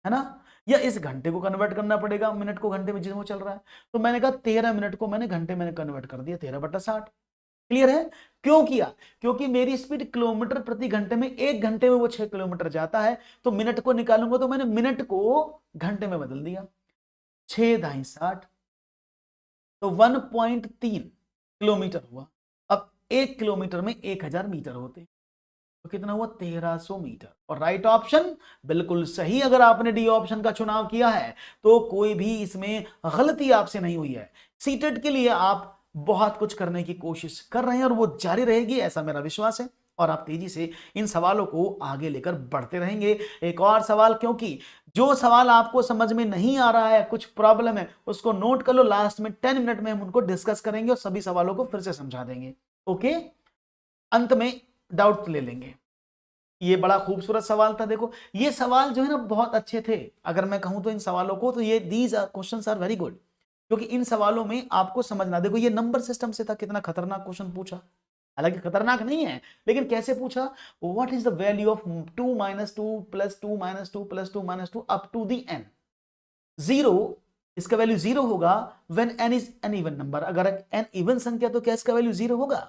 है ना, या इस घंटे को कन्वर्ट करना पड़ेगा मिनट को घंटे में, जिसमें वो चल रहा है। तो मैंने कहा 13 मिनट को मैंने घंटे में कन्वर्ट कर दिया, 13/60। क्लियर है? क्यों किया? क्योंकि मेरी स्पीड किलोमीटर प्रति घंटे में, 1 घंटे में वो 6 किलोमीटर जाता है, तो मिनट को निकालूंगा तो मैंने मिनट को घंटे में बदल दिया। 6 दाई 60, तो 1.3 किलोमीटर हुआ। अब 1 किलोमीटर में 1000 मीटर होते, तो कितना हुआ? 1300 मीटर। और राइट ऑप्शन बिल्कुल सही। अगर आपने डी ऑप्शन का चुनाव किया है तो कोई भी इसमें गलती आपसे नहीं हुई है। सीटेट के लिए आप बहुत कुछ करने की कोशिश कर रहे हैं और वो जारी रहेगी, ऐसा मेरा विश्वास है। और आप तेजी से इन सवालों को आगे लेकर बढ़ते रहेंगे। एक और सवाल, क्योंकि जो सवाल आपको समझ में नहीं आ रहा है, कुछ प्रॉब्लम है, उसको नोट कर लो। लास्ट में 10 मिनट में हम उनको डिस्कस करेंगे और सभी सवालों को फिर से समझा देंगे। ओके, अंत में डाउट ले लेंगे। ये बड़ा खूबसूरत सवाल था। देखो ये सवाल जो है ना बहुत अच्छे थे। अगर मैं कहूं तो इन सवालों को, तो ये these questions are very good, क्योंकि इन सवालों में आपको समझना। देखो ये नंबर सिस्टम से था, कितना खतरनाक क्वेश्चन पूछा। हालांकि खतरनाक नहीं है, लेकिन कैसे पूछा? What is the value of 2 - 2 + 2 - 2 + 2 - 2 up to the n। 0, इसका वैल्यू 0 होगा when n is an even number. अगर n इवन संख्या तो क्या इसका वैल्यू 0 होगा?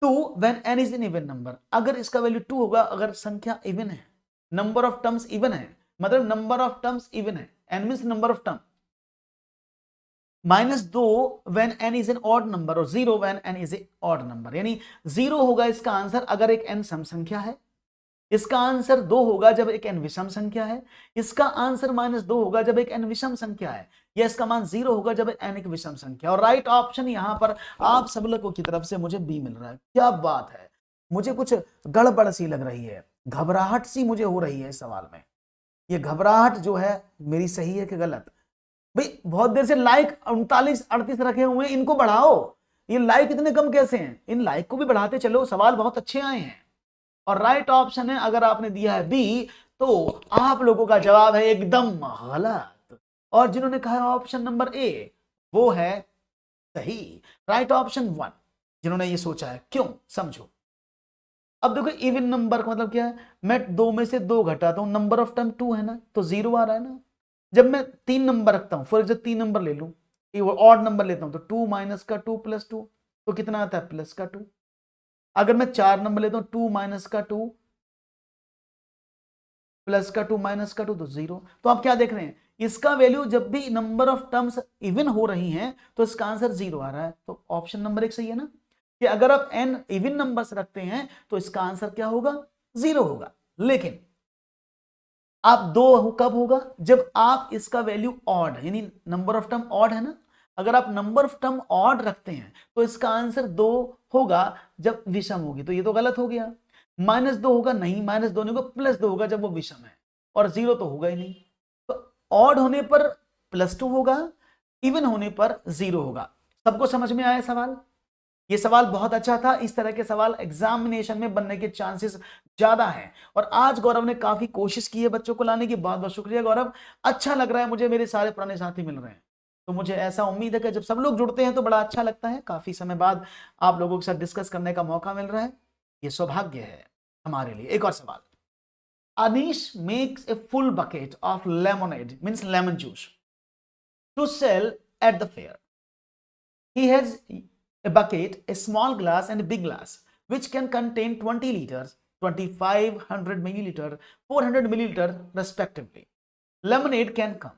2 when n is an even number, अगर इसका वैल्यू 2 होगा अगर संख्या इवन है, नंबर ऑफ टर्म्स इवन है, मतलब नंबर ऑफ टर्म्स इवन है, n means number of term. -2 when n is an odd number, और 0 when n is a odd number. यानी 0 होगा इसका आंसर अगर एक n सम संख्या है, इसका आंसर 2 होगा जब एक n विषम संख्या है, इसका आंसर -2 होगा जब एक n विषम संख्या है, या इसका मान 0 होगा जब n एक विषम संख्या। और राइट ऑप्शन यहां पर आप सब लोगों की तरफ से मुझे बी मिल रहा है। क्या बात है, मुझे कुछ गड़बड़ सी लग रही है, घबराहट सी मुझे हो रही है इस सवाल में। ये घबराहट जो है मेरी सही है कि गलत? भाई बहुत देर से लाइक 39 38 रखे हुए हैं, इनको बढ़ाओ। ये लाइक इतने कम कैसे हैं? इन लाइक को भी बढ़ाते चलो, सवाल बहुत अच्छे आए हैं। और राइट ऑप्शन है, अगर आपने दिया है बी तो आप लोगों का जवाब है एकदम गलत। और जिन्होंने कहा ऑप्शन नंबर ए वो है सही। Right option 1। जिन्होंने ये सोचा है। क्यों, समझो। अब देखो इवन नंबर का मतलब क्या है, मैं 2 में से 2 घटाता हूं, नंबर ऑफ टर्म 2 है ना, तो 0 आ रहा है ना। जब मैं 3 नंबर रखता हूं, फॉर एग्जाम्पल 3 नंबर ले लूं, ऑड नंबर लेता हूं, तो 2 माइनस का 2 प्लस 2, तो कितना आता है, प्लस का 2। अगर मैं 4 नंबर लेता हूं, 2 माइनस का 2 प्लस का 2 माइनस का 2, तो 0। तो आप क्या देख रहे हैं, इसका वैल्यू जब भी नंबर ऑफ टर्म्स इवन हो रही हैं तो इसका आंसर 0 आ रहा है। तो ऑप्शन नंबर 1 सही है ना, कि अगर आप n इवन नंबर्स रखते हैं तो इसका आंसर क्या होगा, 0 होगा। लेकिन आप 2 कब होगा, जब आप इसका वैल्यू ऑड, यानी नंबर ऑफ टर्म ऑड है ना, अगर आप नंबर ऑफ टर्म ऑड रखते हैं तो इसका आंसर 2 होगा जब विषम होगी। तो ये तो गलत हो गया, -2 होगा नहीं, -2 नहीं होगा, +2 होगा जब वो विषम है, और 0 तो होगा ही नहीं। तो ऑड होने पर +2 होगा, इवन होने पर 0 होगा। सबको समझ में आया सवाल? ये सवाल बहुत अच्छा था, इस तरह के सवाल एग्जामिनेशन में बनने के चांसेस ज्यादा हैं। और आज गौरव ने काफी कोशिश की है बच्चों को लाने की, बहुत बहुत शुक्रिया गौरव। अच्छा लग रहा है मुझे, मेरे सारे पुराने साथी मिल रहे हैं, तो मुझे ऐसा उम्मीद है कि जब सब लोग जुड़ते हैं तो बड़ा अच्छा लगता है। काफी समय बाद आप लोगों के साथ डिस्कस करने का मौका मिल रहा है, ये सौभाग्य है हमारे लिए। एक और सवाल, Anish makes a full bucket of lemonade, means lemon juice, to sell at the fair. He has a bucket, a small glass and a big glass, which can contain 20 liters, 2500 milliliter, 400 milliliter respectively. Lemonade can come.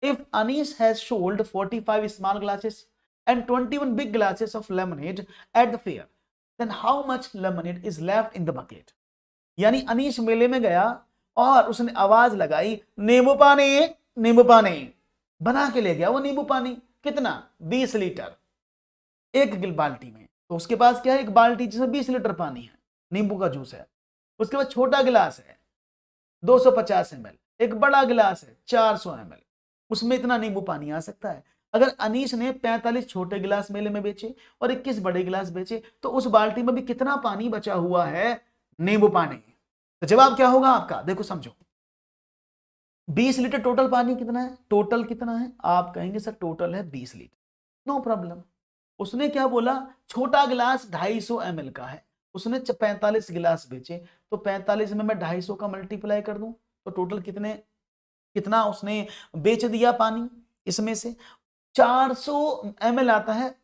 If Anish has sold 45 small glasses and 21 big glasses of lemonade at the fair, then how much lemonade is left in the bucket? यानी अनीश मेले में गया और उसने आवाज लगाई, नींबू पानी, नींबू पानी, बना के ले गया वो नींबू पानी, कितना, 20 लीटर, एक बाल्टी में। तो उसके पास क्या है, एक बाल्टी जिसमें 20 लीटर पानी है, नींबू का जूस है। उसके बाद छोटा गिलास है 250 ml, एक बड़ा गिलास है 400 ml, उसमें इतना नींबू पानी आ सकता है। अगर अनीश ने 45 छोटे गिलास मेले में बेचे और 21 बड़े गिलास बेचे, तो उस बाल्टी में भी कितना पानी बचा हुआ है, नींबू पानी। तो जवाब क्या होगा आपका, देखो समझो, 20 लीटर टोटल पानी कितना है, टोटल कितना है, आप कहेंगे सर टोटल है 20 लीटर, नो प्रॉब्लम। उसने क्या बोला, छोटा गिलास 250 ml का है, उसने 45 गिलास बेचे, तो 45 में मैं 250 का मल्टीप्लाई कर दूं तो टोटल कितना उसने बेच दिया पानी। इसमें से 400 ml आता है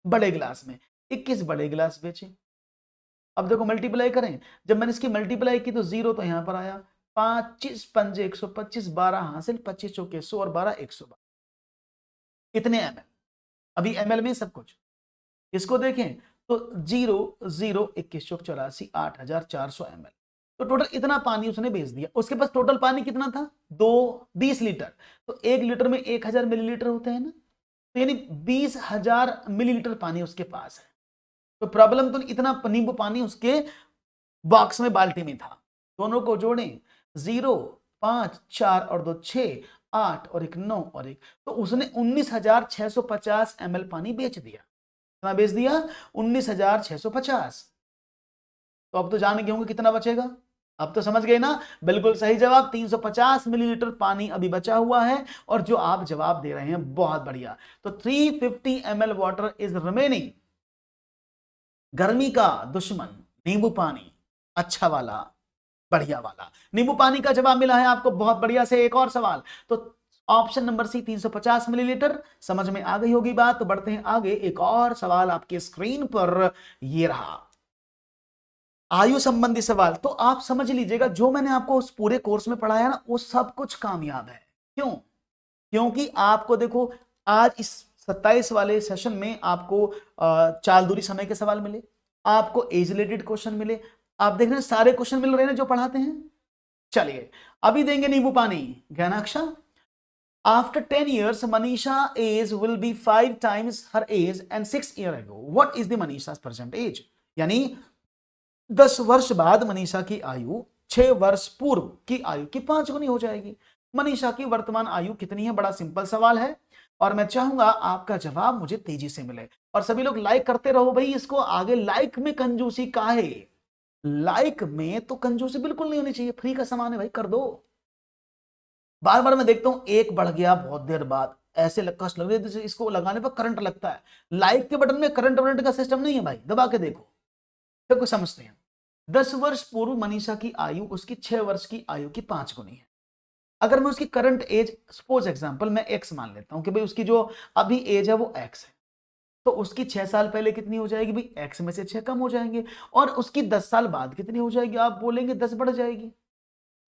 बड़े गिलास में, 21 बड़े गिलास बेचे। अब देखो मल्टीप्लाई करें, जब मैंने इसकी मल्टीप्लाई की तो 0 तो यहां पर आया, 25 पंजे 125, 12 हासिल, 25 चौके 100 और 12 112, कितने ml, अभी ml में सब कुछ। इसको देखें तो 0 0 21 चौक 84, 8400 ml, तो टोटल इतना पानी उसने बेच दिया। उसके पास टोटल पानी कितना था, 20 लीटर, तो 1 लीटर में 1000 मिलीलीटर होते हैं ना, तो यानी 20,000 मिलीलीटर पानी उसके पास है। तो प्रॉब्लम तो इतना नींबू पानी उसके बॉक्स में, बाल्टी में था। दोनों को जोड़ें, 0 5 4 और 2 6, 8 और 1 9 और 1, तो उसने 19,650 ml पानी बेच दिया। कितना बेच दिया, 19,650। तो अब तो जान गए होंगे कितना बचेगा, अब तो समझ गए ना, बिल्कुल सही जवाब, 350 मिलीलीटर पानी अभी बचा हुआ है, और जो आप जवाब दे रहे हैं बहुत बढ़िया। तो 350 ml वाटर इज रिमेनिंग। गर्मी का दुश्मन नींबू पानी, अच्छा वाला, बढ़िया वाला नींबू पानी का जवाब मिला है आपको, बहुत बढ़िया से। एक और सवाल, तो ऑप्शन नंबर सी 350 मिलीलीटर, समझ में आ गई होगी बात। तो बढ़ते हैं आगे, एक और सवाल आपके स्क्रीन पर, ये रहा आयु संबंधी सवाल। तो आप समझ लीजिएगा, जो मैंने आपको उस पूरे कोर्स में पढ़ाया ना, वो सब कुछ कामयाब है। क्यों, क्योंकि आपको देखो, आज इस 27 वाले सेशन में आपको चाल दूरी समय के सवाल मिले, आपको एज रिलेटेड क्वेश्चन मिले, आप देख रहे हैं सारे क्वेश्चन मिल रहे हैं जो पढ़ाते हैं। चलिए अभी देंगे नींबू पानी, ज्ञानाक्षा। After 10 years, Manisha age will be 5 times her age and 6 years ago. What is the Manisha's present age? यानी 10 वर्ष बाद मनीषा की आयु 6 वर्ष पूर्व की आयु की 5 गुनी हो जाएगी। मनीषा की वर्तमान आयु कितनी है, बड़ा सिंपल सवाल है, और मैं चाहूंगा आपका जवाब मुझे तेजी से मिले। और सभी लोग लाइक करते रहो भाई इसको आगे। लाइक में कंजूसी काहे, लाइक में तो कंजूसी बिल्कुल नहीं होनी चाहिए, फ्री का सामान है भाई, कर दो। बार बार मैं देखता हूं एक बढ़ गया बहुत देर बाद, ऐसे कष्ट लग रही है, इसको लगाने पर करंट लगता है। लाइक के बटन में करंट वरंट का सिस्टम नहीं है भाई, दबा के देखो, देखो समझते हैं। 10 वर्ष पूर्व मनीषा की आयु उसकी 6 वर्ष की आयु की 5 गुनी है। अगर मैं उसकी करंट एज, सपोज एग्जांपल मैं एक्स मान लेता हूं कि भाई उसकी जो अभी एज है वो एक्स है, तो उसकी 6 साल पहले कितनी हो जाएगी भाई, एक्स में से 6 कम हो जाएंगे, और उसकी 10 साल बाद कितनी हो जाएगी, आप बोलेंगे 10 बढ़ जाएगी।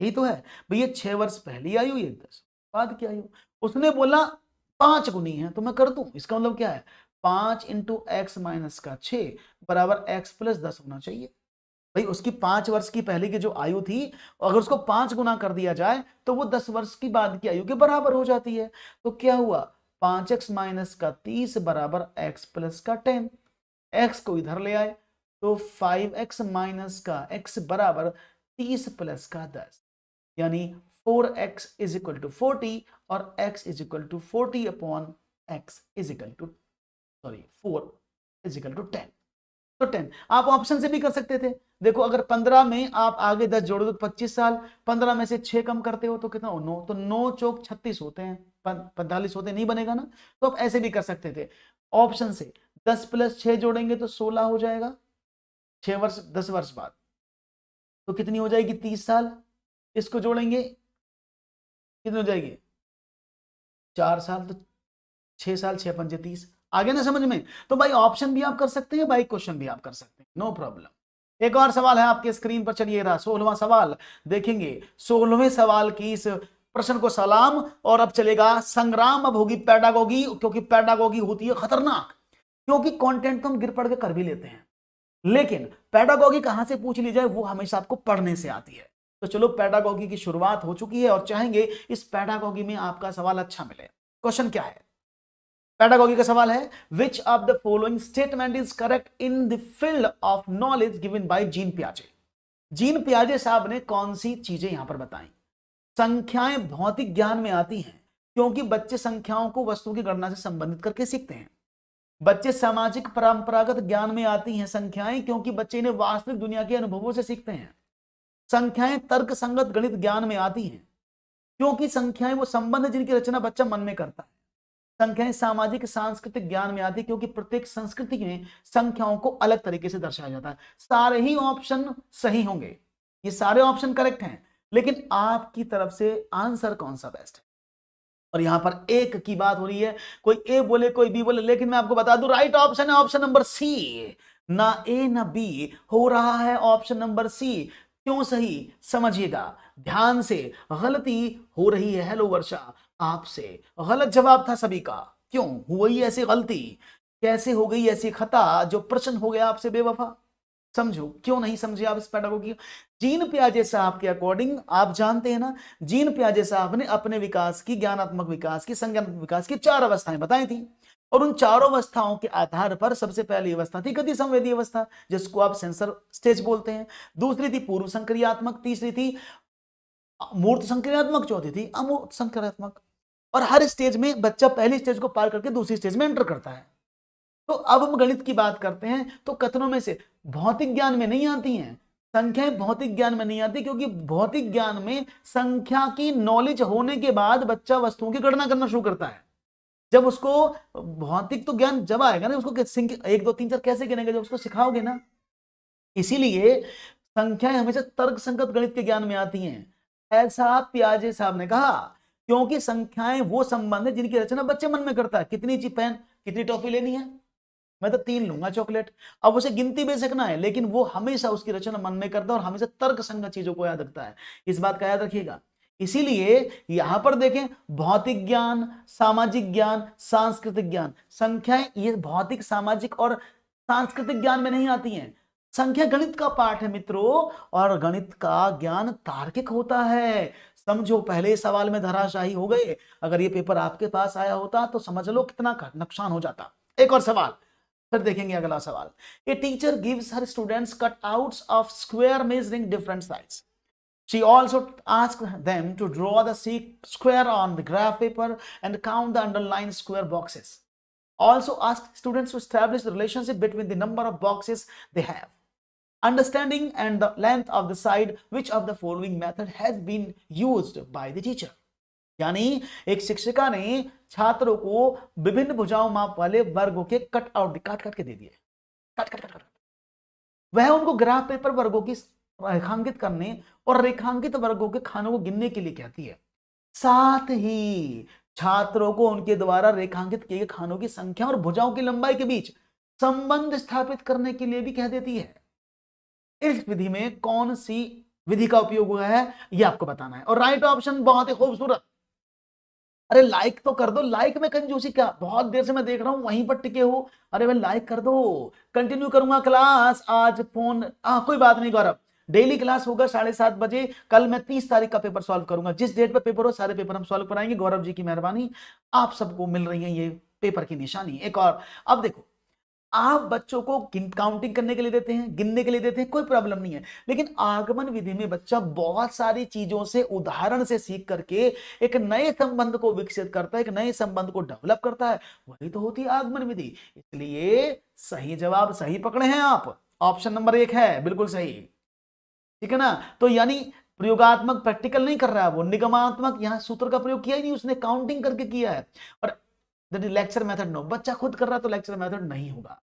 यही तो है भाई, ये 6 वर्ष पहली आयु, ये 10 बाद की आयु। उसने बोला 5 गुनी है, तो मैं कर दूं, इसका मतलब क्या है, 5 इंटू एक्स माइनस का 6 बराबर एक्स प्लस 10 होना चाहिए। भाई उसकी 5 वर्ष की पहले की जो आयु थी, अगर उसको 5 गुना कर दिया जाए तो वो 10 वर्ष की बाद की आयु के बराबर हो जाती है। तो क्या हुआ, 5x माइनस का 30 बराबर x प्लस का 10। x को इधर ले आए तो 5x माइनस का x बराबर 30 प्लस का 10, यानी 4x इज इक्वल टू 40 और x is equal to 40 upon x is equal to 4 is equal to 10। तो 10 आप ऑप्शन से भी कर सकते थे। देखो अगर 15 में आप आगे 10 जोड़ दो तो 25 साल, 15 में से 6 कम करते हो तो कितना हो, 9, तो 9 चौक 36 होते हैं, 45 होते नहीं बनेगा ना, तो आप ऐसे भी कर सकते थे ऑप्शन से। 10 प्लस 6 जोड़ेंगे तो 16 हो जाएगा 6 वर्ष 10 वर्ष बाद, तो कितनी हो जाएगी 30 साल। इसको जोड़ेंगे कितनी हो जाएगी 4 साल, तो 6 साल 6 पंजे 30, आगे ना समझ में। तो भाई ऑप्शन भी आप कर सकते हैं, भाई क्वेश्चन भी आप कर सकते हैं, नो प्रॉब्लम। एक और सवाल है आपके स्क्रीन पर, चलिए रहा 16वां सवाल देखेंगे। 16वें सवाल की इस प्रश्न को सलाम, और अब चलेगा संग्राम, अब होगी पैडागोगी, क्योंकि पैडागोगी होती है खतरनाक, क्योंकि कंटेंट तो हम गिर पड़ के कर भी लेते हैं, लेकिन पैडागोगी कहां से पूछ ली जाए वो हमेशा आपको पढ़ने से आती है। तो चलो पैडागोगी की शुरुआत हो चुकी है और चाहेंगे इस पैडागोगी में आपका सवाल अच्छा मिले। क्वेश्चन क्या है, पैडागोगी का सवाल है, which of the following statement is correct in the field of knowledge given by Jean पियाजे। जीन पियाजे साहब ने कौन सी चीजें यहां पर बताई। संख्याएं भौतिक ज्ञान में आती हैं क्योंकि बच्चे संख्याओं को वस्तुओं की गणना से संबंधित करके सीखते हैं। बच्चे सामाजिक परंपरागत ज्ञान में आती हैं संख्याएं क्योंकि बच्चे इन्हें वास्तविक दुनिया के अनुभवों से सीखते हैं। संख्याएं तर्क संगत गणित ज्ञान में आती हैं क्योंकि संख्याएं वो संबंध जिनकी रचना बच्चा मन में करता है। संख्याएं सामाजिक सांस्कृतिक ज्ञान में आती है क्योंकि प्रत्येक संस्कृति में संख्याओं को अलग तरीके से दर्शाया जाता है। सारे ही ऑप्शन सही होंगे, ये सारे ऑप्शन करेक्ट हैं, लेकिन आपकी तरफ से आंसर कौन सा बेस्ट है। और यहां पर एक की बात हो रही है, कोई ए बोले कोई बी बोले, लेकिन मैं आपको बता दूं राइट ऑप्शन है ऑप्शन नंबर सी, ना ए ना बी, हो रहा है ऑप्शन नंबर सी। क्यों सही, समझिएगा ध्यान से। गलती हो रही है, हेलो वर्षा आपसे, गलत जवाब था सभी का। क्यों हुई ऐसी गलती, कैसे हो गई ऐसी खता, जो प्रश्न हो गया आपसे बेवफा, समझो। क्यों नहीं समझे आप इस पैडागोगी। जीन पियाजे साहब के अकॉर्डिंग, आप जानते हैं ना, जीन पियाजे साहब ने अपने विकास की, ज्ञानात्मक विकास की, संज्ञानात्मक विकास की 4 अवस्थाएं बताई थी, और उन चारों अवस्थाओं के आधार पर सबसे पहली अवस्था थी गति संवेदी अवस्था, जिसको आप सेंसर स्टेज बोलते हैं। दूसरी थी पूर्व संक्रियात्मक, तीसरी थी मूर्त संक्रियात्मक, चौथी थी अमूर्त संक्रियात्मक। और हर स्टेज में बच्चा पहली स्टेज को पार करके दूसरी स्टेज में एंटर करता है। तो अब हम गणित की बात करते हैं, तो कथनों में से भौतिक ज्ञान में नहीं आती हैं संख्याएं, भौतिक ज्ञान में नहीं आती क्योंकि भौतिक ज्ञान में संख्या की नॉलेज होने के बाद बच्चा वस्तुओं की गणना करना शुरू करता है। जब उसको भौतिक तो ज्ञान जब आएगा ना, उसको 1 2 3 4 कैसे गिनेगा, जब उसको सिखाओगे ना। इसीलिए संख्याएं हमेशा तर्क संगत गणित के ज्ञान में आती हैं, ऐसा पियाजे साहब ने कहा, क्योंकि संख्याएं वो संबंध है जिनकी रचना बच्चे मन में करता है। कितनी ची पेन, कितनी टॉफी लेनी है, मैं तो 3 लूंगा चॉकलेट। अब उसे गिनती बेचना है, लेकिन वो हमेशा उसकी रचना मन में करता है और हमेशा तर्क संगत चीजों को याद रखता है। इस बात का याद रखिएगा। इसीलिए यहां पर देखें, भौतिक ज्ञान, सामाजिक ज्ञान, सांस्कृतिक ज्ञान, संख्याएं ये भौतिक, सामाजिक और सांस्कृतिक ज्ञान में नहीं आती हैं। संख्या गणित का पाठ है मित्रों, और गणित का ज्ञान तार्किक होता है। समझो, पहले सवाल में धराशायी हो गए। अगर ये पेपर आपके पास आया होता तो समझ लो कितना नुकसान हो जाता। एक और सवाल, फिर देखेंगे अगला सवाल। A teacher gives her students cutouts of square measuring different size. She also asked them to draw the square on the graph paper and count the underlined square boxes. Also asked students to establish the relationship between the number of boxes they have, understanding and the length of the side. Which of the following method has been used by the teacher? यानी एक शिक्षिका ने छात्रों को विभिन्न भुजाओं माप वाले वर्गों के कट आउट काट काट के दे दिए, कट कट कट कट। वह उनको ग्राफ पेपर वर्गों की रेखांकित करने और रेखांकित वर्गों के खानों को गिनने के लिए कहती है। साथ ही छात्रों को उनके द्वारा रेखांकित किए गए खानों की संख्या और भुजाओं की लंबाई के बीच संबंध स्थापित करने के लिए भी कह देती है। इस विधि में कौन सी विधि का उपयोग हुआ है यह आपको बताना है। और राइट ऑप्शन बहुत ही खूबसूरत। अरे लाइक तो कर दो, लाइक में कंजूसी क्या, बहुत देर से मैं देख रहा हूं वहीं पर टिके हो। अरे भाई लाइक कर दो, कंटिन्यू करूंगा क्लास। आज फोन कोई बात नहीं गौरव, डेली क्लास होगा 7:30 बजे। कल मैं 30 तारीख का पेपर सॉल्व करूंगा, जिस डेट पे पेपर हो सारे पेपर हम सॉल्व कराएंगे। गौरव जी की मेहरबानी, आप सबको मिल रही है ये पेपर की निशानी। एक और, अब देखो आप बच्चों को काउंटिंग करने के लिए देते हैं, गिनने के लिए देते हैं, कोई प्रॉब्लम नहीं है, लेकिन आगमन विधि में बच्चा बहुत सारी चीजों से उदाहरण से सीख करके एक नए संबंध को विकसित करता है, एक नए संबंध को डेवलप करता है, वही तो होती है आगमन विधि। इसलिए सही जवाब सही पकड़े हैं आप, ऑप्शन नंबर 1 है बिल्कुल सही, ठीक है ना। तो यानी प्रयोगात्मक प्रैक्टिकल नहीं कर रहा है वो, निगमात्मक यहां सूत्र का प्रयोग किया ही नहीं, उसने काउंटिंग करके किया है। और लेक्चर मेथड नो, बच्चा खुद कर रहा है तो लेक्चर मेथड नहीं होगा।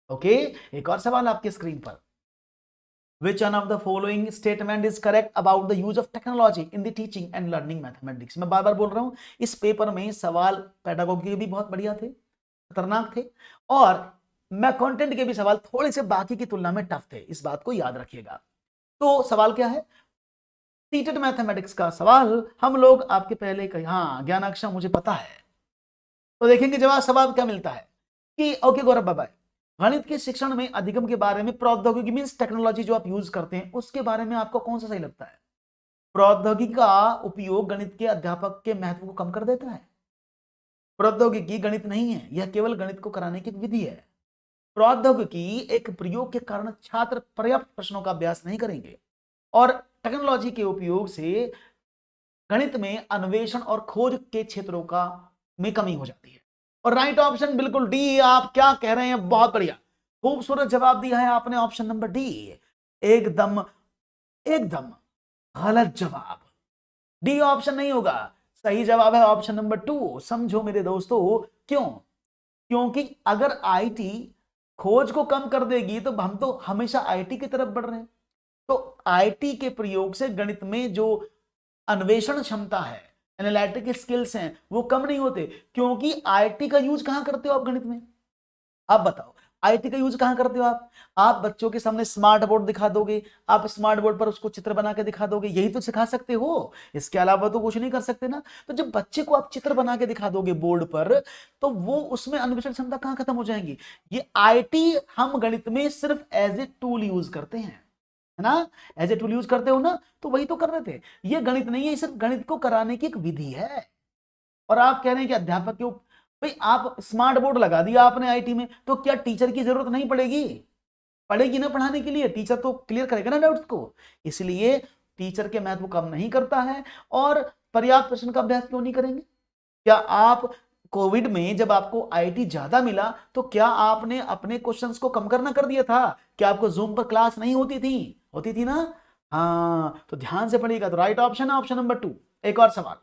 ओके, एक और सवाल आपकी स्क्रीन पर। Which one of the following statement is correct about the use of technology in the teaching and learning mathematics? मैं बार बार बोल रहा हूं, इस पेपर में सवाल पेडागोगी के भी बहुत बढ़िया थे, खतरनाक थे, और मैं कंटेंट के भी सवाल थोड़े से बाकी की तुलना में टफ थे, इस बात को याद रखिएगा। तो सवाल क्या है, टीटेड मैथमेटिक्स का सवाल हम लोग आपके पहले कही, हाँ ज्ञानाक्षा मुझे पता है। तो देखेंगे जवाब सवाल क्या मिलता है कि ओके गौरव बाबा, गणित के शिक्षण में अधिगम के बारे में प्रौद्योगिकी मींस टेक्नोलॉजी जो आप यूज करते हैं उसके बारे में आपको कौन सा सही लगता है? प्रौद्योगिकी का उपयोग गणित के अध्यापक के महत्व को कम कर देता है? प्रौद्योगिकी गणित नहीं है, यह केवल गणित को कराने की विधि है। प्रौद्योगिकी एक प्रयोग के कारण छात्र पर्याप्त प्रश्नों का अभ्यास नहीं करेंगे, और टेक्नोलॉजी के उपयोग से गणित में अन्वेषण और खोज के क्षेत्रों का में कमी हो जाती है। और राइट ऑप्शन बिल्कुल डी, आप क्या कह रहे हैं, बहुत बढ़िया, खूबसूरत जवाब दिया है आपने, ऑप्शन नंबर डी एकदम एकदम गलत जवाब, डी ऑप्शन नहीं होगा, सही जवाब है ऑप्शन नंबर 2। समझो मेरे दोस्तों, क्यों? क्योंकि अगर आईटी खोज को कम कर देगी तो हम तो हमेशा आईटी की तरफ बढ़ रहे हैं। तो आईटी के प्रयोग से गणित में जो अन्वेषण क्षमता है, एनालिटिक स्किल्स हैं, वो कम नहीं होते, क्योंकि आईटी का यूज कहां करते हो आप गणित में? आप बताओ, आईटी का यूज कहां करते हो आप बच्चों के सामने स्मार्ट बोर्ड दिखा दोगे, आप स्मार्ट बोर्ड पर उसको चित्र बना के दिखा दोगे, यही तो सिखा सकते हो, इसके अलावा तो कुछ नहीं कर सकते ना। तो जब बच्चे को आप चित्र बना के दिखा दोगे बोर्ड पर, तो वो उसमें अन्वेषण क्षमता कहां खत्म हो जाएंगी। ये आईटी हम गणित में सिर्फ एज ए टूल यूज करते हैं, है ना, एज ए टूल यूज करते हो ना, तो वही तो कर रहे थे। ये गणित नहीं है, सिर्फ गणित को कराने की एक विधि है। और आप कह रहे हैं कि अध्यापक क्यों, भाई आप स्मार्ट बोर्ड लगा दिया आपने आईटी में, तो क्या टीचर की जरूरत नहीं पड़ेगी? पड़ेगी ना पढ़ाने के लिए, टीचर तो क्लियर करेगा ना डाउट्स को। इसलिए टीचर के महत्व कम नहीं करता है। और पर्याप्त प्रश्न का अभ्यास क्यों नहीं करेंगे? क्या आप कोविड में जब आपको आईटी ज्यादा मिला तो क्या आपने अपने क्वेश्चंस को कम करना कर दिया था? क्या आपको जूम पर क्लास नहीं होती थी? होती थी ना। हाँ, तो ध्यान से पढ़िएगा। तो राइट ऑप्शन है ऑप्शन नंबर 2। एक और सवाल,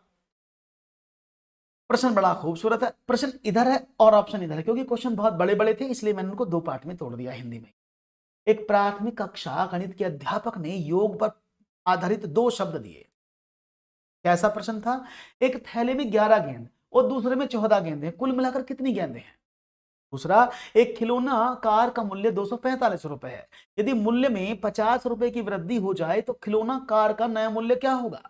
प्रश्न बड़ा खूबसूरत है, प्रश्न इधर है और ऑप्शन इधर है, क्योंकि क्वेश्चन बहुत बड़े बड़े थे इसलिए मैंने उनको 2 पार्ट में तोड़ दिया हिंदी में। एक प्राथमिक कक्षा गणित के अध्यापक ने योग पर आधारित 2 शब्द दिए। कैसा प्रश्न था? एक थैले में 11 गेंद और दूसरे में 14 गेंद है, कुल मिलाकर कितनी गेंदें हैं? दूसरा, एक खिलौना कार का मूल्य 245 रुपए है, यदि मूल्य में 50 रुपए की वृद्धि हो जाए तो खिलौना कार का नया मूल्य क्या होगा?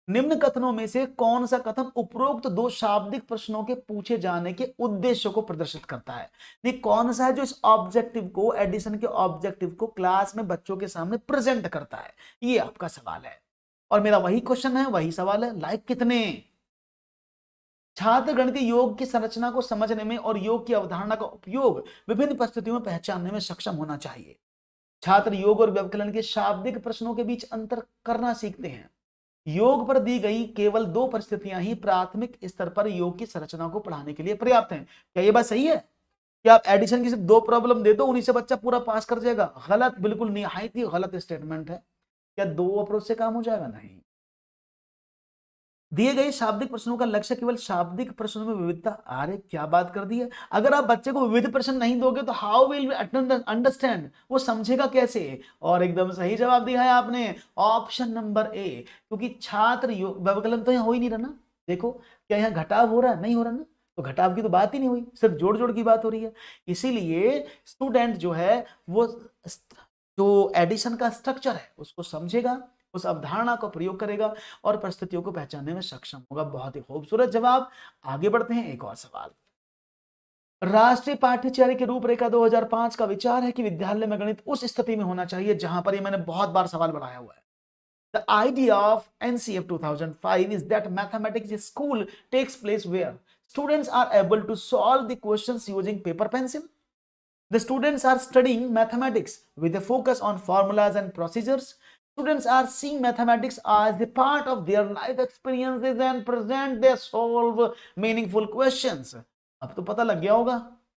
निम्न कथनों में से कौन सा कथन उपरोक्त 2 शाब्दिक प्रश्नों के पूछे जाने के उद्देश्य को प्रदर्शित करता है? ये कौन सा है जो इस ऑब्जेक्टिव को, एडिशन के ऑब्जेक्टिव को क्लास में बच्चों के सामने प्रेजेंट करता है? ये आपका सवाल है और मेरा वही क्वेश्चन है, वही सवाल है। लाइक कितने? छात्र गणितीय योग की संरचना को समझने में और योग की अवधारणा का उपयोग विभिन्न परिस्थितियों में पहचानने में सक्षम होना चाहिए। छात्र योग और व्यवकलन के शाब्दिक प्रश्नों के बीच अंतर करना सीखते हैं। योग पर दी गई केवल 2 परिस्थितियां ही प्राथमिक स्तर पर योग की संरचना को पढ़ाने के लिए पर्याप्त हैं। क्या ये बात सही है कि आप एडिशन की सिर्फ 2 प्रॉब्लम दे दो, उन्हीं से बच्चा पूरा पास कर जाएगा? गलत, बिल्कुल निहायत ही गलत स्टेटमेंट है। क्या 2 अप्रोच से काम हो जाएगा? नहीं। दिए गए शाब्दिक प्रश्नों का लक्ष्य केवल शाब्दिक प्रश्नों में विविधता। अरे क्या बात कर दी है, अगर आप बच्चे को विविध प्रश्न नहीं दोगे तो हाउ विल अंडरस्टैंड, वो समझेगा कैसे। और एकदम सही जवाब दिया है आपने, ऑप्शन नंबर ए, क्योंकि छात्र व्यवकलन तो यहाँ हो ही नहीं रहा ना। देखो क्या यहाँ घटाव हो रहा है, नहीं हो रहा ना, तो घटाव की तो बात ही नहीं हुई, सिर्फ जोड़ जोड़ की बात हो रही है। इसीलिए स्टूडेंट जो है वो जो एडिशन का स्ट्रक्चर है उसको समझेगा, उस अवधारणा का प्रयोग करेगा और परिस्थितियों को पहचानने में सक्षम होगा। बहुत ही खूबसूरत जवाब। आगे बढ़ते हैं, एक और सवाल। राष्ट्रीय पाठ्यचर्या की रूपरेखा 2005 का विचार है कि विद्यालय में गणित उस स्थिति में होना चाहिए जहां पर, ये मैंने बहुत बार सवाल बढ़ाया हुआ है। The idea of NCF 2005 is that mathematics in school takes place where students are able to solve the questions using paper pencil. The students are studying mathematics with a focus on formulas and procedures. Students are seeing mathematics as a part of their life experiences and present they solve meaningful questions. अब तो पता लग गया होगा,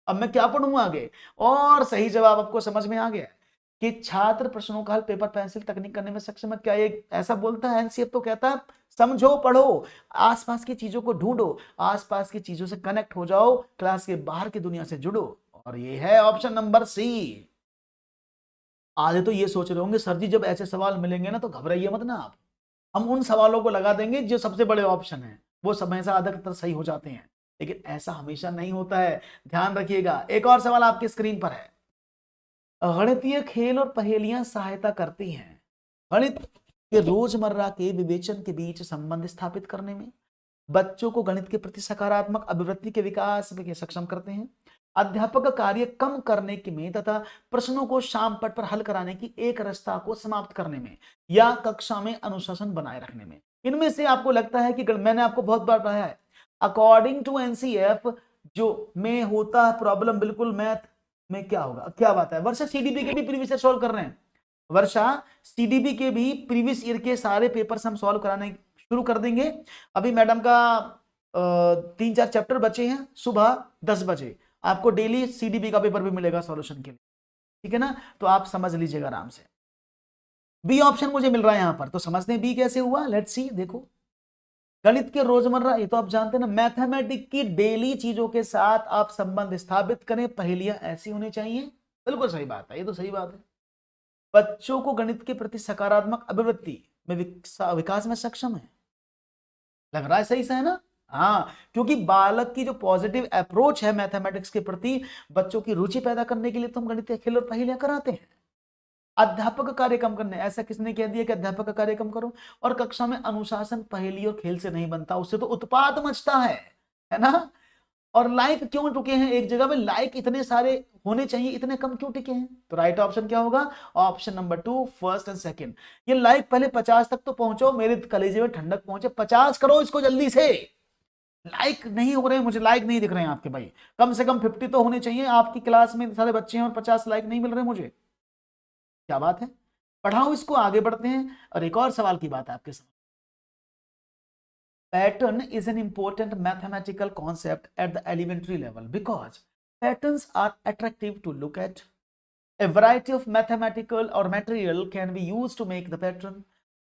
अब मैं क्या पढ़ूंगा आगे। और सही जवाब आपको समझ में आ गया कि छात्र प्रश्नों का हल पेपर पेंसिल तकनीक करने में सक्षम है। क्या ये ऐसा बोलता है एनसीएफ? तो कहता है समझो, पढ़ो, आसपास की चीजों को ढूंढो, आसपास की चीजों से कनेक्ट हो जाओ, क्लास के बाहर की दुनिया से जुड़ो। और ये है ऑप्शन नंबर सी। आधे तो ये सोच रहे होंगे सर जी जब ऐसे सवाल मिलेंगे ना तो घबराइए मत ना आप, हम उन सवालों को लगा देंगे जो सबसे बड़े ऑप्शन है, वो हमेशा अधिकतर सही हो जाते हैं। लेकिन ऐसा हमेशा नहीं होता है, ध्यान रखिएगा। एक और सवाल आपकी स्क्रीन पर है। गणितीय खेल और पहेलियां सहायता करती हैं गणित के रोजमर्रा के विवेचन के बीच संबंध स्थापित करने में, बच्चों को गणित के प्रति सकारात्मक अभिवृत्ति के विकास में सक्षम करते हैं, अध्यापक का कार्य कम करने के में तथा प्रश्नों को शाम पट पर हल कराने की एक रस्ता को समाप्त करने में, या कक्षा में अनुशासन बनाए रखने में। इनमें से आपको लगता है कि मैंने आपको बहुत बार बताया है, अकॉर्डिंग टू एनसीएफ जो में होता है प्रॉब्लम, बिल्कुल मैथ में क्या होगा, क्या बात है। वर्षा सीडीबी के भी प्रीवियस ईयर सॉल्व कर रहे हैं, वर्षा सीडीबी के भी प्रीवियस ईयर के सारे पेपर्स हम सॉल्व कराने शुरू कर देंगे। अभी मैडम का 3-4 चैप्टर बचे हैं, सुबह 10 बजे आपको डेली सीडीबी का पेपर भी मिलेगा सॉल्यूशन के लिए, ठीक है ना। तो आप समझ लीजिएगा आराम से। बी ऑप्शन मुझे मिल रहा है यहां पर, तो समझते हैं बी कैसे हुआ। Let's see. देखो गणित के रोजमर्रा, ये तो आप जानते हैं ना, मैथमेटिक की डेली चीजों के साथ आप संबंध स्थापित करें, पहेलियां ऐसी होनी चाहिए। बिल्कुल सही बात है, ये तो सही बात है। बच्चों को गणित के प्रति सकारात्मक अभिवृत्ति में विकास में सक्षम है, लग रहा है सही से है ना। हाँ, क्योंकि बालक की जो पॉजिटिव अप्रोच है मैथमेटिक्स के प्रति, बच्चों की रुचि पैदा करने के लिए तो हम गणित के खेल और पहेलियां कराते हैं। अध्यापक कार्य कम करने, ऐसा किसने कह दिया कि अध्यापक का कार्य कम करो। और कक्षा में अनुशासन पहेली और खेल से नहीं बनता, उससे तो उत्पात मचता है ना। और लाइक क्यों टिके हैं एक जगह में, लाइक इतने सारे होने चाहिए, इतने कम क्यों टिके हैं। तो राइट ऑप्शन क्या होगा, option number 2, first and second. ये लाइक पहले 50 तक तो पहुंचो, मेरे कलेजे में ठंडक पहुंचे, 50 करो इसको जल्दी से। लाइक नहीं हो रहे, मुझे लाइक नहीं दिख रहे हैं आपके भाई, कम से कम 50 तो होने चाहिए। आपकी क्लास में सारे बच्चे हैं और 50 लाइक नहीं मिल रहे मुझे, क्या बात है। पढ़ाओ इसको, आगे बढ़ते हैं। और एक और सवाल की बात है आपके सामने। Pattern is an important mathematical concept at the elementary level because patterns are attractive to look at. A variety of mathematical or material can be used to make the pattern.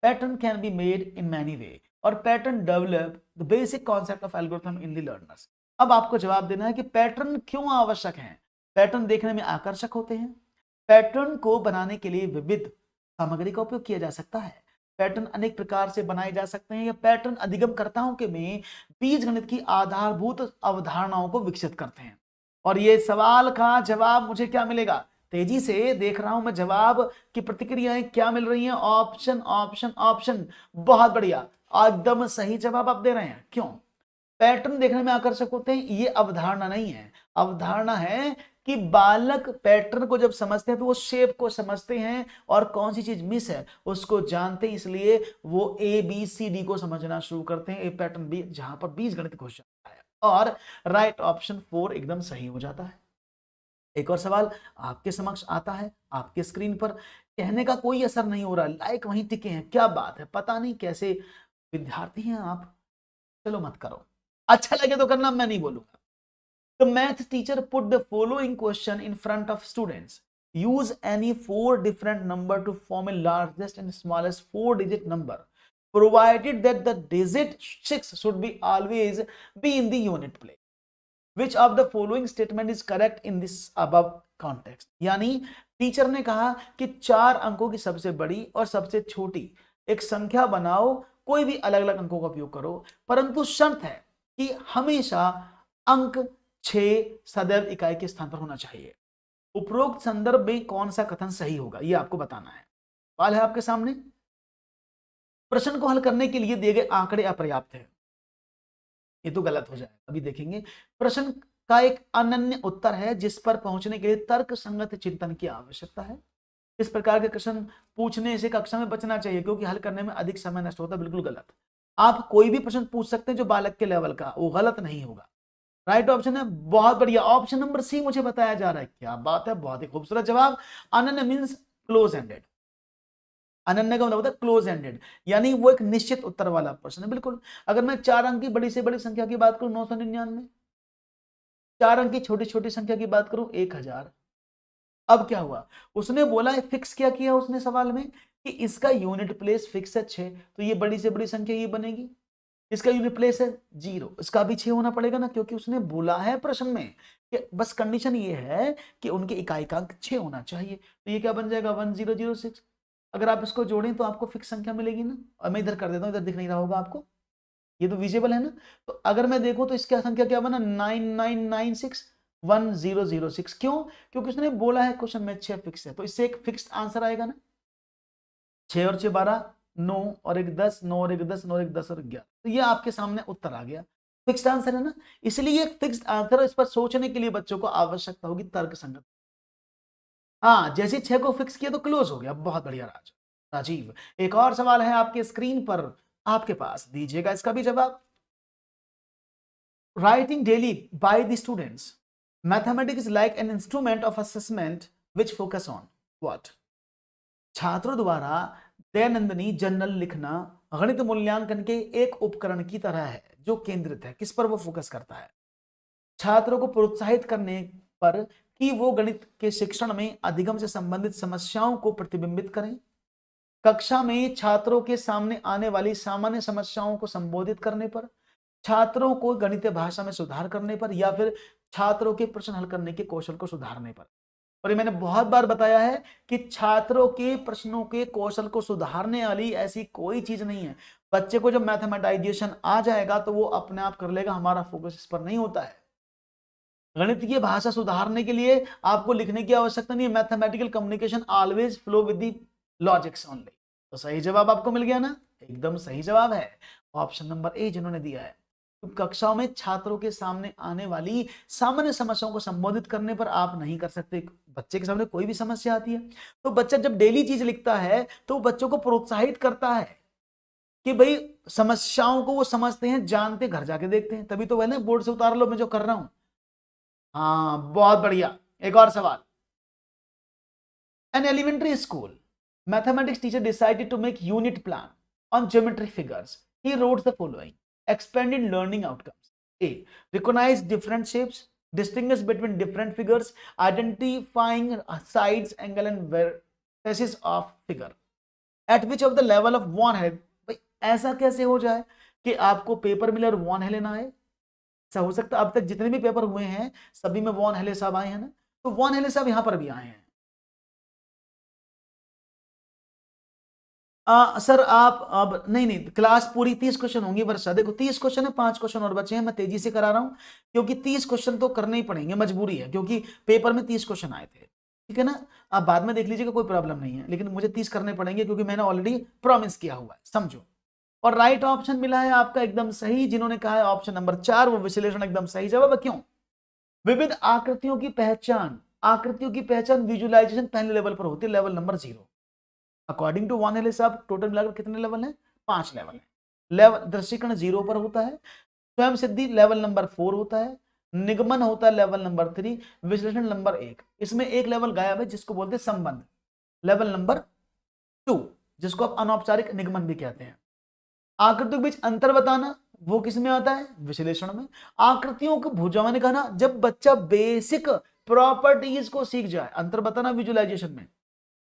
Pattern can be made in many ways और pattern develop the basic concept of algorithm in the learners. अब आपको जवाब देना है कि pattern क्यों आवश्यक है। पैटर्न देखने में आकर्षक होते हैं, पैटर्न को बनाने के लिए विविध सामग्री का उपयोग किया जा सकता है, पैटर्न अनेक प्रकार से बनाए जा सकते हैं, या पैटर्न अधिगमकर्ताओं के में बीजगणित की आधारभूत अवधारणाओं को विकसित करते हैं। और ये सवाल का जवाब मुझे क्या मिलेगा, तेजी से देख रहा हूं मैं जवाब की प्रतिक्रियाएं क्या मिल रही हैं। ऑप्शन ऑप्शन ऑप्शन, बहुत बढ़िया, एकदम सही जवाब आप दे रहे हैं। क्यों पैटर्न देखने में आकर्षक होते हैं, ये अवधारणा नहीं है, अवधारणा है कि बालक पैटर्न को जब समझते हैं तो वो शेप को समझते हैं और कौन सी चीज मिस है उसको जानते हैं, इसलिए वो ABCD को समझना शुरू करते हैं। ए पैटर्न बी, जहां पर बीजगणित घुस जाता है। और राइट ऑप्शन 4 एकदम सही हो जाता है। एक और सवाल आपके समक्ष आता है, आपके स्क्रीन पर। कहने का कोई असर नहीं हो रहा, लाइक वहीं टिके हैं, क्या बात है, पता नहीं कैसे विद्यार्थी हैं आप। चलो मत करो, अच्छा लगे तो करना, मैं नहीं बोलूंगा। The math teacher put the following question in front of students. Use any 4 different number to form a largest and smallest 4-digit number. provided that the digit 6 should be always be in the unit place. Which of the following statement is correct in this above context? यानी teacher ने कहा कि 4 अंकों की सबसे बड़ी और सबसे छोटी एक संख्या बनाओ, कोई भी अलग अलग अंकों का उपयोग करो, परंतु शर्त है कि हमेशा अंक 6 सदैव इकाई के स्थान पर होना चाहिए। उपरोक्त संदर्भ में कौन सा कथन सही होगा, यह आपको बताना है। सवाल है आपके सामने। प्रश्न को हल करने के लिए दिए गए आंकड़े अपर्याप्त है, ये तो गलत हो जाए, अभी देखेंगे। प्रश्न का एक अनन्य उत्तर है जिस पर पहुंचने के लिए तर्क संगत चिंतन की आवश्यकता है। इस प्रकार के प्रश्न पूछने से कक्षा में बचना चाहिए क्योंकि हल करने में अधिक समय नष्ट होता है। बिल्कुल गलत। आप कोई भी प्रश्न पूछ सकते हैं जो बालक के लेवल का, वो गलत नहीं होगा। राइट ऑप्शन है, बहुत बढ़िया। ऑप्शन नंबर सी मुझे बताया जा रहा है, क्या बात है, बहुत ही खूबसूरत जवाब। अनन्य मींस क्लोज एंडेड। अनन्य का मतलब होता है क्लोज एंडेड, यानी वो एक निश्चित उत्तर वाला प्रश्न है। बिल्कुल। अगर मैं 4 अंक की बड़ी से बड़ी संख्या की बात करूं 999, 4 अंक की छोटी छोटी संख्या की बात करूं 1000। अब क्या हुआ, उसने बोला फिक्स क्या किया उसने सवाल में कि इसका यूनिट प्लेस फिक्स है 6, तो ये बड़ी से बड़ी संख्या ये बनेगी। इसका यूनिट प्लेस है 0, इसका भी 6 होना पड़ेगा ना, क्योंकि उसने बोला है प्रश्न में कि बस कंडीशन ये है कि उनके इकाई का अंक 6 होना चाहिए। तो ये क्या बन जाएगा 1006। अगर आप इसको जोड़ें तो आपको फिक्स संख्या मिलेगी ना। और मैं इधर कर देता हूं, इधर दिख नहीं रहा होगा आपको, ये तो विजिबल है ना। तो अगर मैं देखूं तो इसका संख्या क्या बना 99961006। क्यों? क्योंकि उसने बोला है क्वेश्चन में 6 फिक्स है, तो इससे एक फिक्स्ड आंसर आएगा ना। 6 और 6 12, 9 और 1 10, 9 और 1 10, 9 और 1 10 और 11। तो ये आपके सामने उत्तर आ गया, फिक्स्ड आंसर है ना। इसलिए एक फिक्स्ड आंसर, इस पर सोचने के लिए बच्चों को आवश्यकता होगी तर्क संगत। हाँ, जैसे 6 को फिक्स किया तो क्लोज हो गया। बहुत बढ़िया राजीव। एक और सवाल है आपके स्क्रीन पर आपके पास, दीजिएगा इसका भी जवाब। Writing daily by the students, mathematics is like an instrument of assessment which focus on what? छात्रों द्वारा दैनंदिनी जर्नल लिखना गणित मूल्यांकन के एक उपकरण की तरह है जो केंद्रित है, किस पर वो फोकस करता है? छात्रों को प्रोत्साहित करने पर कि वो गणित के शिक्षण में अधिगम से संबंधित समस्याओं को प्रतिबिंबित करें, कक्षा में छात्रों के सामने आने वाली सामान्य समस्याओं को संबोधित करने पर, छात्रों को गणितीय भाषा में सुधार करने पर, या फिर छात्रों के प्रश्न हल करने के कौशल को सुधारने पर। और ये मैंने बहुत बार बताया है कि छात्रों के प्रश्नों के कौशल को सुधारने वाली ऐसी कोई चीज नहीं है। बच्चे को जब मैथमेटाइजेशन आ जाएगा तो वो अपने आप कर लेगा, हमारा फोकस इस पर नहीं होता है। गणित की भाषा सुधारने के लिए आपको लिखने की आवश्यकता नहीं है। Mathematical communication always flow with the logics only. तो सही जवाब आपको मिल गया ना, एकदम सही जवाब है ऑप्शन नंबर ए जिन्होंने दिया है। तो कक्षाओं में छात्रों के सामने आने वाली सामान्य समस्याओं को संबोधित करने पर आप नहीं कर सकते। बच्चे के सामने कोई भी समस्या आती है तो बच्चा जब डेली चीज लिखता है तो बच्चों को प्रोत्साहित करता है कि भाई समस्याओं को वो समझते हैं, जानते, घर जाके देखते हैं, तभी तो वह बोर्ड से उतार लो मैं जो कर रहा हूं। हाँ, बहुत बढ़िया। एक और सवाल। An elementary school mathematics teacher decided to make unit plan on geometry figures. He wrote the following expanded learning outcomes. A. Recognize different shapes, distinguish between different figures, identifying sides, angle and vertices of figure. At which of the level of one है? भाई ऐसा कैसे हो जाए कि आपको paper Miller one है लेना है? ऐसा हो सकता है? अब तक जितने भी पेपर हुए हैं सभी में वॉन हेले साहब आए हैं ना, तो वॉन हेले साहब यहां पर भी आए हैं। सर आप अब नहीं क्लास पूरी 30 क्वेश्चन होंगी वर्षा। देखो 30 क्वेश्चन है, 5 क्वेश्चन और बचे हैं, मैं तेजी से करा रहा हूं क्योंकि 30 क्वेश्चन तो करने ही पड़ेंगे, मजबूरी है, क्योंकि पेपर में 30 क्वेश्चन आए थे। ठीक है ना, आप बाद में देख लीजिएगा, कोई प्रॉब्लम नहीं है, लेकिन मुझे 30 करने पड़ेंगे क्योंकि मैंने ऑलरेडी प्रॉमिस किया हुआ है, समझो। और राइट ऑप्शन मिला है आपका एकदम सही, जिन्होंने कहा है ऑप्शन नंबर 4 वो विश्लेषण एकदम सही जवाब। क्यों? विविध आकृतियों की पहचान, आकृतियों की पहचान विजुअलाइजेशन पहले लेवल पर होती है, level number 0। According to one हेले साहब टोटल मिलाकर कितने लेवल हैं? 5 लेवल है। लेवल दृष्टिकोण 0 पर होता है, स्वयं सिद्धि लेवल नंबर 4 होता है, निगमन होता है लेवल नंबर 3, विश्लेषण नंबर 1। इसमें एक लेवल गायब है जिसको बोलते हैं संबंध, लेवल नंबर 2, जिसको आप अनौपचारिक निगमन भी कहते हैं। आकृतियों के बीच अंतर बताना वो किस में आता है? विश्लेषण में। आकृतियों को भुजा मैंने कहा ना, जब बच्चा बेसिक प्रॉपर्टीज को सीख जाए, अंतर बताना विजुअलाइजेशन में।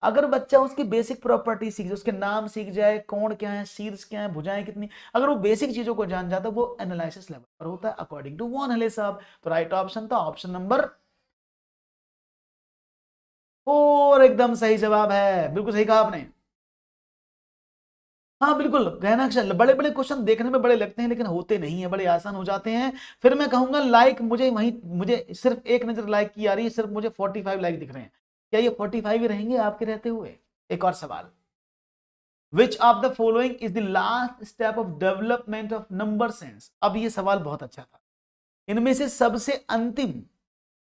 अगर बच्चा उसकी बेसिक प्रॉपर्टी सीख जाए, उसके नाम सीख जाए, कोण क्या है, शीर्ष क्या है, भुजाएं कितनी, अगर वो बेसिक चीजों को जान जाता, वो एनालिसिस लेवल पर होता है अकॉर्डिंग टू वॉन हले साहब। तो राइट ऑप्शन था ऑप्शन नंबर 4, एकदम सही जवाब है, बिल्कुल सही कहा आपने। हाँ बिल्कुल, गहना अक्षर, बड़े बड़े क्वेश्चन देखने में बड़े लगते हैं लेकिन होते नहीं है, बड़े आसान हो जाते हैं। फिर मैं कहूंगा लाइक, मुझे सिर्फ एक नजर लाइक की आ रही है, सिर्फ मुझे 45 लाइक दिख रहे हैं। क्या ये 45 ही रहेंगे आपके रहते हुए? एक और सवाल, विच of the following is the last step of development of number sense. अब ये सवाल बहुत अच्छा था। इनमें से सबसे अंतिम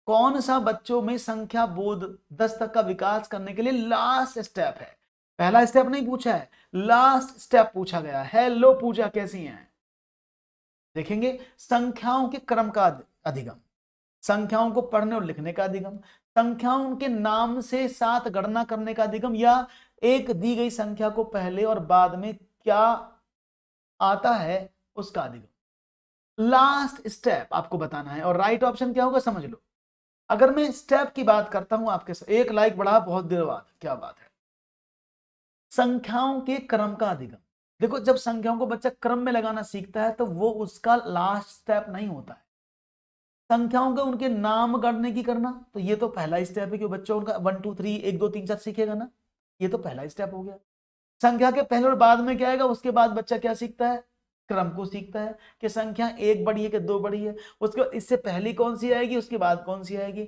कौन सा बच्चों में संख्या बोध 10 तक का विकास करने के लिए लास्ट स्टेप है? पहला स्टेप नहीं पूछा है, लास्ट स्टेप पूछा गया है। लो पूजा कैसी है? देखेंगे, संख्याओं के क्रम का अधिगम, संख्याओं को पढ़ने और लिखने का अधिगम, संख्याओं के नाम से साथ गणना करने का अधिगम, या एक दी गई संख्या को पहले और बाद में क्या आता है उसका अधिगम। लास्ट स्टेप आपको बताना है, और राइट ऑप्शन क्या होगा समझ लो। अगर मैं स्टेप की बात करता हूं आपके साथ, एक लाइक बढ़ा बहुत देर बाद, क्या बात है। संख्याओं के क्रम का अधिगम, देखो जब संख्याओं को बच्चा क्रम में लगाना सीखता है तो वो उसका लास्ट स्टेप नहीं होता है। संख्याओं के उनके नाम गढ़ने की करना, तो ये तो पहला स्टेप है कि बच्चा उनका 1 2 3 1 2 3 4 सीखेगा ना, ये तो पहला स्टेप हो गया। संख्या के पहले और बाद में क्या आएगा, उसके बाद बच्चा क्या सीखता है, क्रम को सीखता है कि संख्या एक बड़ी है कि दो बड़ी है, उसके बाद इससे पहली कौन सी आएगी, उसके बाद कौन सी आएगी।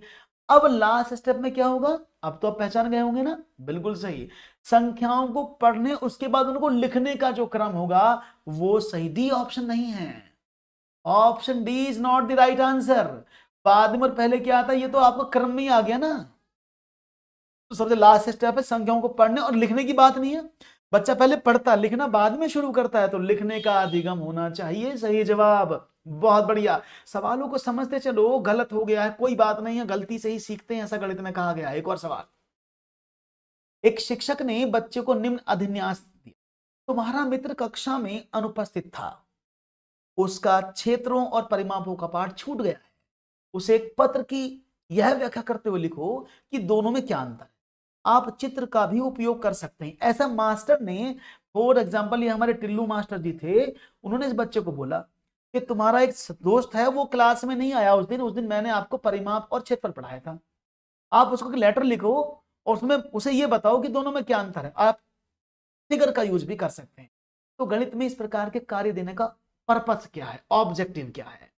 अब लास्ट स्टेप में क्या होगा, अब तो आप पहचान गए होंगे ना, बिल्कुल सही। संख्याओं को पढ़ने उसके बाद उनको लिखने का जो क्रम होगा वो सही। डी ऑप्शन नहीं है, option D is not the right answer. बाद में और पहले क्या आता है, ये तो आपका क्रम में ही आ गया ना। तो सबसे लास्ट स्टेप है संख्याओं को पढ़ने और लिखने की बात नहीं है। बच्चा पहले पढ़ता, लिखना बाद में शुरू करता है, तो लिखने का अधिगम होना चाहिए। सही जवाब, बहुत बढ़िया। सवालों को समझते चलो, गलत हो गया है कोई बात नहीं है, गलती से ही सीखते हैं ऐसा गणित में कहा गया है। एक और सवाल, एक शिक्षक ने बच्चे को निम्न अधिन्यास दिया, तुम्हारा मित्र कक्षा में अनुपस्थित था, उसका क्षेत्रों और परिमापों का पाठ छूट गया है, उसे एक पत्र की यह व्याख्या करते हुए लिखो कि दोनों में क्या अंतर है। आप चित्र का भी उपयोग कर सकते हैं। ऐसा मास्टर ने, फॉर एग्जाम्पल ये हमारे टिल्लू मास्टर जी थे, उन्होंने इस बच्चे को बोला कि तुम्हारा एक दोस्त है वो क्लास में नहीं आया उस दिन मैंने आपको परिमाप और क्षेत्रफल पढ़ाया था, आप उसको लेटर लिखो और उसमें उसे ये बताओ कि दोनों में क्या अंतर है। आप फिगर का यूज भी कर सकते हैं। तो गणित में इस प्रकार के कार्य देने का पर्पस क्या है, ऑब्जेक्टिव क्या है।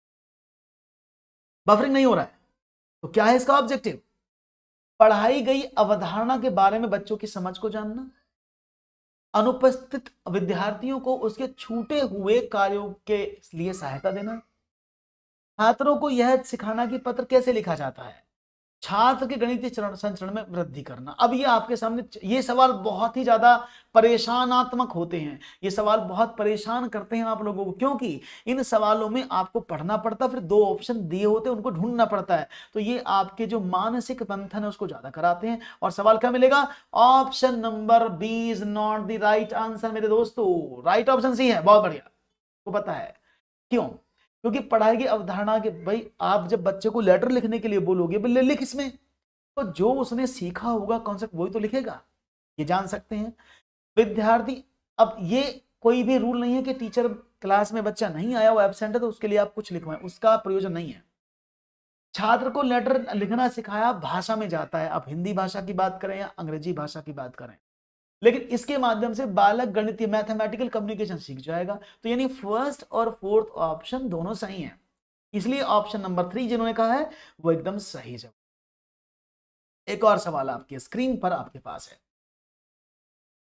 बफरिंग नहीं हो रहा है तो क्या है इसका ऑब्जेक्टिव, पढ़ाई गई अवधारणा के बारे में बच्चों की समझ को जानना, अनुपस्थित विद्यार्थियों को उसके छूटे हुए कार्यों के लिए सहायता देना, छात्रों को यह सिखाना कि पत्र कैसे लिखा जाता है, छात्र के गणितीय संचरण में वृद्धि करना। अब ये आपके सामने, ये सवाल बहुत ही ज्यादा परेशानात्मक होते हैं, ये सवाल बहुत परेशान करते हैं आप लोगों को, क्योंकि इन सवालों में आपको पढ़ना पड़ता, फिर दो ऑप्शन दिए होते हैं उनको ढूंढना पड़ता है, तो ये आपके जो मानसिक मंथन है उसको ज्यादा कराते हैं। और सवाल क्या मिलेगा, option number B is not the right answer मेरे दोस्तों, राइट ऑप्शन सी है। बहुत बढ़िया, को पता है क्यों, क्योंकि पढ़ाई की अवधारणा के, भाई आप जब बच्चे को लेटर लिखने के लिए बोलोगे बोले लिख इसमें, तो जो उसने सीखा होगा कॉन्सेप्ट वही तो लिखेगा, ये जान सकते हैं विद्यार्थी। अब ये कोई भी रूल नहीं है कि टीचर क्लास में बच्चा नहीं आया, वो एब्सेंट है तो उसके लिए आप कुछ लिखवाएं, उसका प्रयोजन नहीं है। छात्र को लेटर लिखना सिखाया भाषा में जाता है, आप हिंदी भाषा की बात करें या अंग्रेजी भाषा की बात करें, लेकिन इसके माध्यम से बालक गणितीय मैथमेटिकल कम्युनिकेशन सीख जाएगा। तो यानी फर्स्ट और फोर्थ ऑप्शन दोनों सही हैं, इसलिए ऑप्शन नंबर 3 जिन्होंने कहा है वो एकदम सही जवाब। एक और सवाल आपके स्क्रीन पर आपके पास है।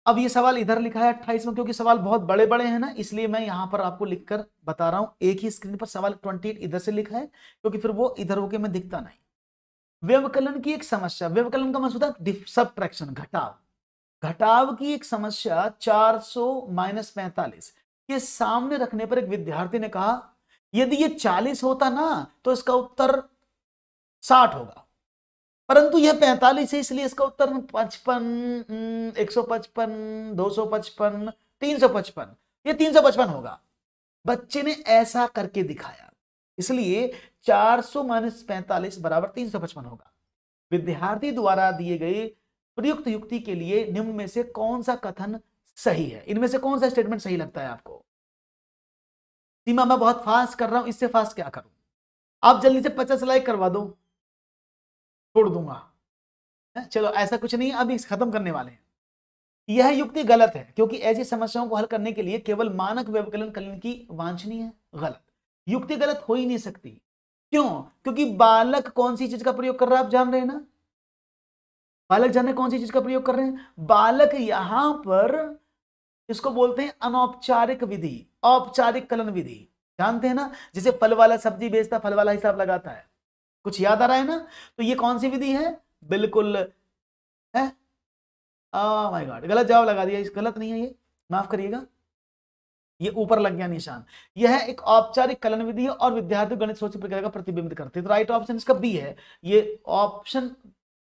अब ये सवाल इधर लिखा है 28 में, क्योंकि सवाल बहुत बड़े बड़े हैं ना, इसलिए मैं यहां पर आपको लिखकर बता रहा हूं। एक ही स्क्रीन पर सवाल 28 इधर से लिखा है, क्योंकि फिर वो इधर होके मैं दिखता नहीं। व्यवकलन की एक समस्या, व्यवकलन का मतलब होता है सबट्रैक्शन, घटाव, घटाव की एक समस्या 400 - 45 के सामने रखने पर एक विद्यार्थी ने कहा यदि ये 40 होता ना तो इसका उत्तर 60 होगा, परंतु यह 45 है इसलिए इसका उत्तर 55, 155, 255, 355, ये 355 होगा। बच्चे ने ऐसा करके दिखाया, इसलिए 400 - 45 बराबर 355 होगा। विद्यार्थी द्वारा दिए गए प्रयुक्त युक्ति के लिए निम्न में से कौन सा कथन सही है? इनमें से कौन सा स्टेटमेंट सही लगता है आपको? सीमा, मैं बहुत फास्ट कर रहा हूं, इससे फास्ट क्या करूं? आप जल्दी से 50 लाइक करवा दो, छोड़ दूंगा। चलो ऐसा कुछ नहीं है, अभी खत्म करने वाले हैं। यह युक्ति गलत है क्योंकि ऐसी समस्याओं को हल करने के लिए केवल मानक व्यवकलन करने की वांछनीय है। गलत, युक्ति गलत हो ही नहीं सकती। क्यों? क्योंकि बालक कौन सी चीज का प्रयोग कर रहा है आप जान रहे हैं ना? बालक जाने कौन सी चीज का प्रयोग कर रहे हैं? बालक यहां पर इसको बोलते हैं अनौपचारिक विधि, औपचारिक कलन विधि। जानते हैं ना, जैसे फल वाला सब्जी बेचता, फल वाला हिसाब लगाता है। कुछ याद आ रहा है ना? तो ये कौन सी विधि है? बिल्कुल है। माय गॉड, गलत जवाब लगा दिया। गलत नहीं है ये, माफ करिएगा, ये ऊपर लग गया निशान। यह एक औपचारिक कलन विधि है और विद्यार्थी गणित सोच प्रक्रिया का प्रतिबिंबित करते हैं। तो राइट ऑप्शन इसका बी है। ये ऑप्शन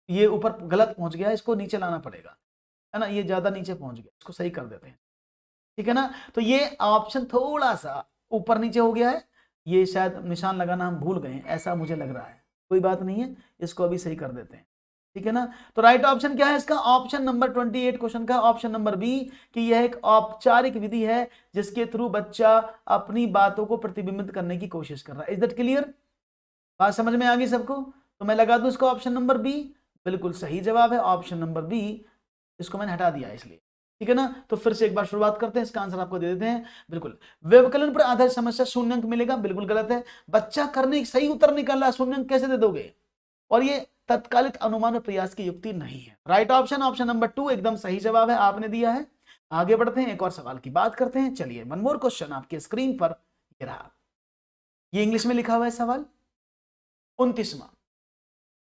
ये ऊपर गलत पहुंच गया, इसको नीचे लाना पड़ेगा, है ना? ये ज्यादा नीचे पहुंच गया, इसको सही कर देते हैं, ठीक है ना? तो ये ऑप्शन थोड़ा सा ऊपर नीचे हो गया है, ये शायद निशान लगाना हम भूल गए, ऐसा मुझे लग रहा है। कोई बात नहीं है, इसको अभी सही कर देते हैं, ठीक है ना? तो राइट ऑप्शन क्या है इसका? ऑप्शन नंबर 28 क्वेश्चन का ऑप्शन नंबर बी, कि यह एक औपचारिक विधि है जिसके थ्रू बच्चा अपनी बातों को प्रतिबिंबित करने की कोशिश कर रहा है। Is that clear? बात समझ में आ गई सबको? तो मैं लगा दूं इसको ऑप्शन नंबर बी, बिल्कुल सही जवाब है ऑप्शन नंबर बी। इसको मैंने हटा दिया इसलिए, ठीक है ना? तो फिर से एक बार शुरुआत करते हैं, इसका आंसर आपको दे देते हैं। बिल्कुल, व्यवकलन पर आधारित समस्या 0 अंक मिलेगा, बिल्कुल गलत है। बच्चा करने सही उत्तर निकाल रहा है, 0 अंक कैसे दे दोगे? और ये तत्कालिक अनुमान और प्रयास की युक्ति नहीं है। राइट ऑप्शन ऑप्शन नंबर 2 एकदम सही जवाब है, आपने दिया है। आगे बढ़ते हैं, एक और सवाल की बात करते हैं। चलिए, वन मोर क्वेश्चन आपके स्क्रीन पर ये रहा। ये इंग्लिश में लिखा हुआ है सवाल 29वां।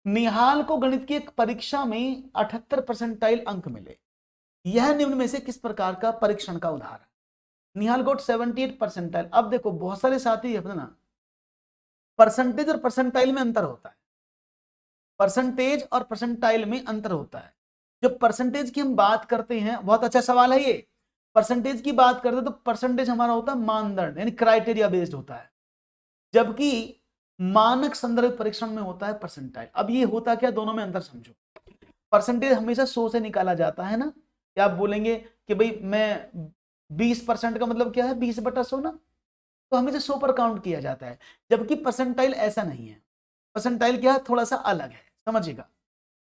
निहाल को गणित की एक परीक्षा में 78 परसेंटाइल अंक मिले, यह निम्न में से किस प्रकार का परीक्षण का उदाहरण? निहाल गोट 78 परसेंटाइल। अब देखो, बहुत सारे साथी अपने ना, परसेंटेज और परसेंटाइल में अंतर होता है। परसेंटेज और परसेंटाइल में अंतर होता है। जब परसेंटेज की हम बात करते हैं, बहुत अच्छा सवाल है ये, परसेंटेज की बात करते हैं तो परसेंटेज हमारा होता है मानदंड, यानी क्राइटेरिया बेस्ड होता है, जबकि मानक संदर्भित परीक्षण में होता है परसेंटाइल। अब ये होता क्या, दोनों में अंतर समझो। परसेंटेज हमेशा 100 से निकाला जाता है ना, या आप बोलेंगे कि भाई मैं 20% का मतलब क्या है, 20/100 ना, तो हमेशा 100 पर काउंट किया जाता है। जबकि परसेंटाइल ऐसा नहीं है। परसेंटाइल क्या है, थोड़ा सा अलग है, समझिएगा।